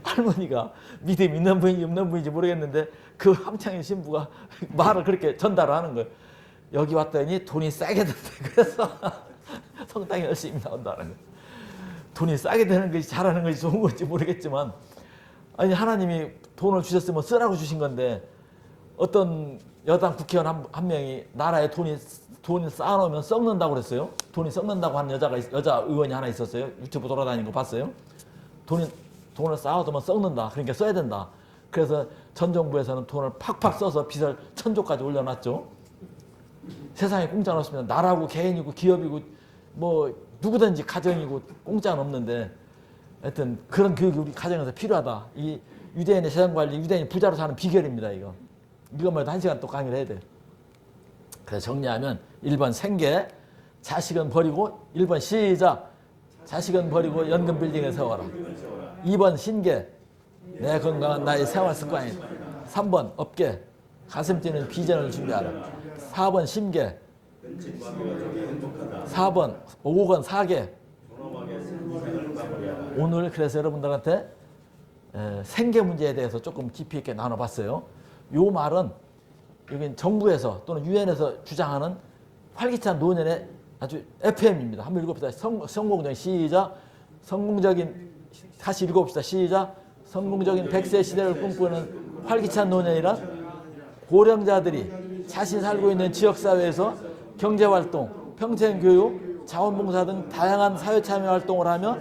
S1: 할머니가 믿음 있는 분인지 없는 분인지 모르겠는데 그 함창현 신부가 말을 그렇게 전달을 하는 거예요. 여기 왔더니 돈이 싸게 든대. 그래서 성당에 열심히 나온다는 거예요. 돈이 싸게 되는 것이 잘하는 것이 좋은 건지 모르겠지만 아니 하나님이 돈을 주셨으면 쓰라고 주신 건데 어떤 여당 국회의원 한 명이 나라에 돈을 쌓아놓으면 썩는다고 그랬어요. 돈이 썩는다고 하는 여자 의원이 하나 있었어요. 유튜브 돌아다니는 거 봤어요. 돈을 쌓아두면 썩는다. 그러니까 써야 된다. 그래서 전 정부에서는 돈을 팍팍 써서 빚을 1000조까지 올려놨죠. 세상에 공짜는 없습니다. 나라고 개인이고 기업이고 뭐 누구든지 가정이고 공짜는 없는데 하여튼 그런 교육이 우리 가정에서 필요하다. 이 유대인의 재정관리, 유대인이 부자로 사는 비결입니다. 이것만 해도 1시간 또 강의를 해야 돼요. 그래서 정리하면 1번 생계, 자식은 버리고 1번 시작, 자식은 버리고 연금 빌딩을 세워라. 2번 신계, 내 건강한 나의 생활 습관이. 3번 업계, 가슴 뛰는 비전을 준비하라. 4번 심계, 4번 5번 사계. 오늘 그래서 여러분들한테 생계 문제에 대해서 조금 깊이 있게 나눠봤어요. 요 말은 여기 정부에서 또는 유엔에서 주장하는 활기찬 노년의 아주 FM입니다. 한번 읽어봅시다. 성공적인 시작. 성공적인 다시 읽어봅시다. 시작. 성공적인 100세 시대를 꿈꾸는 활기찬 노년이란 고령자들이 자신이 살고 있는 지역사회에서 경제활동, 평생교육, 자원봉사 등 다양한 사회참여 활동을 하며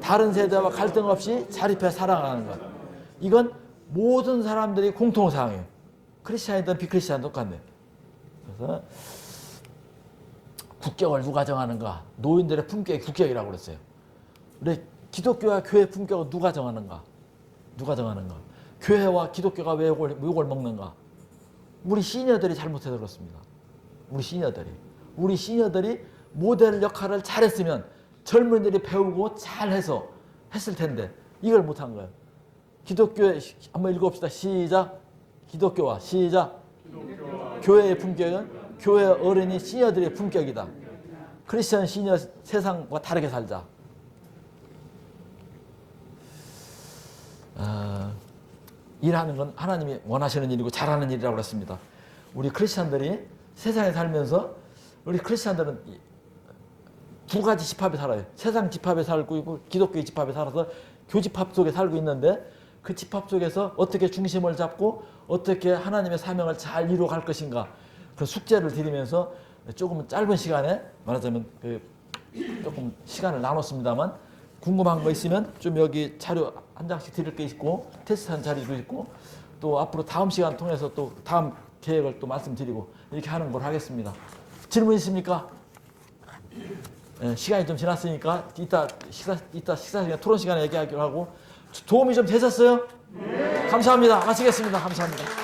S1: 다른 세대와 갈등 없이 자립해 살아가는 것. 이건 모든 사람들이 공통사항이에요. 크리스찬이든 비크리스찬이든 똑같네요. 그래서 국격을 누가 정하는가? 노인들의 품격이 국격이라고 그랬어요. 우리 기독교와 교회 품격을 누가 정하는가? 누가 정하는가? 교회와 기독교가 왜 욕을 먹는가? 우리 시니어들이 잘못해서 그렇습니다. 우리 시니어들이 모델 역할을 잘했으면 젊은이들이 배우고 잘해서 했을 텐데 이걸 못한 거예요. 기독교의 한번 읽어봅시다. 시작. 기독교와 시작. 교회의 품격은 교회 어른이 시니어들의 품격이다. 크리스천 시니어 세상과 다르게 살자. 일하는 건 하나님이 원하시는 일이고 잘하는 일이라고 그랬습니다. 우리 크리스천들이 세상에 살면서 우리 크리스천들은 두 가지 집합에 살아요. 세상 집합에 살고 있고 기독교의 집합에 살아서 교집합 속에 살고 있는데 그 집합 속에서 어떻게 중심을 잡고 어떻게 하나님의 사명을 잘 이루어갈 것인가 그 숙제를 드리면서 조금 짧은 시간에 말하자면 조금 시간을 나눴습니다만 궁금한 거 있으면 좀 여기 자료 한 장씩 드릴 게 있고 테스트한 자료도 있고 또 앞으로 다음 시간 통해서 또 다음 계획을 또 말씀드리고 이렇게 하는 걸 하겠습니다. 질문 있습니까? 시간이 좀 지났으니까 이따 식사 시간에 토론 시간에 얘기하기로 하고 도움이 좀 되셨어요? 네. 감사합니다. 마치겠습니다. 감사합니다.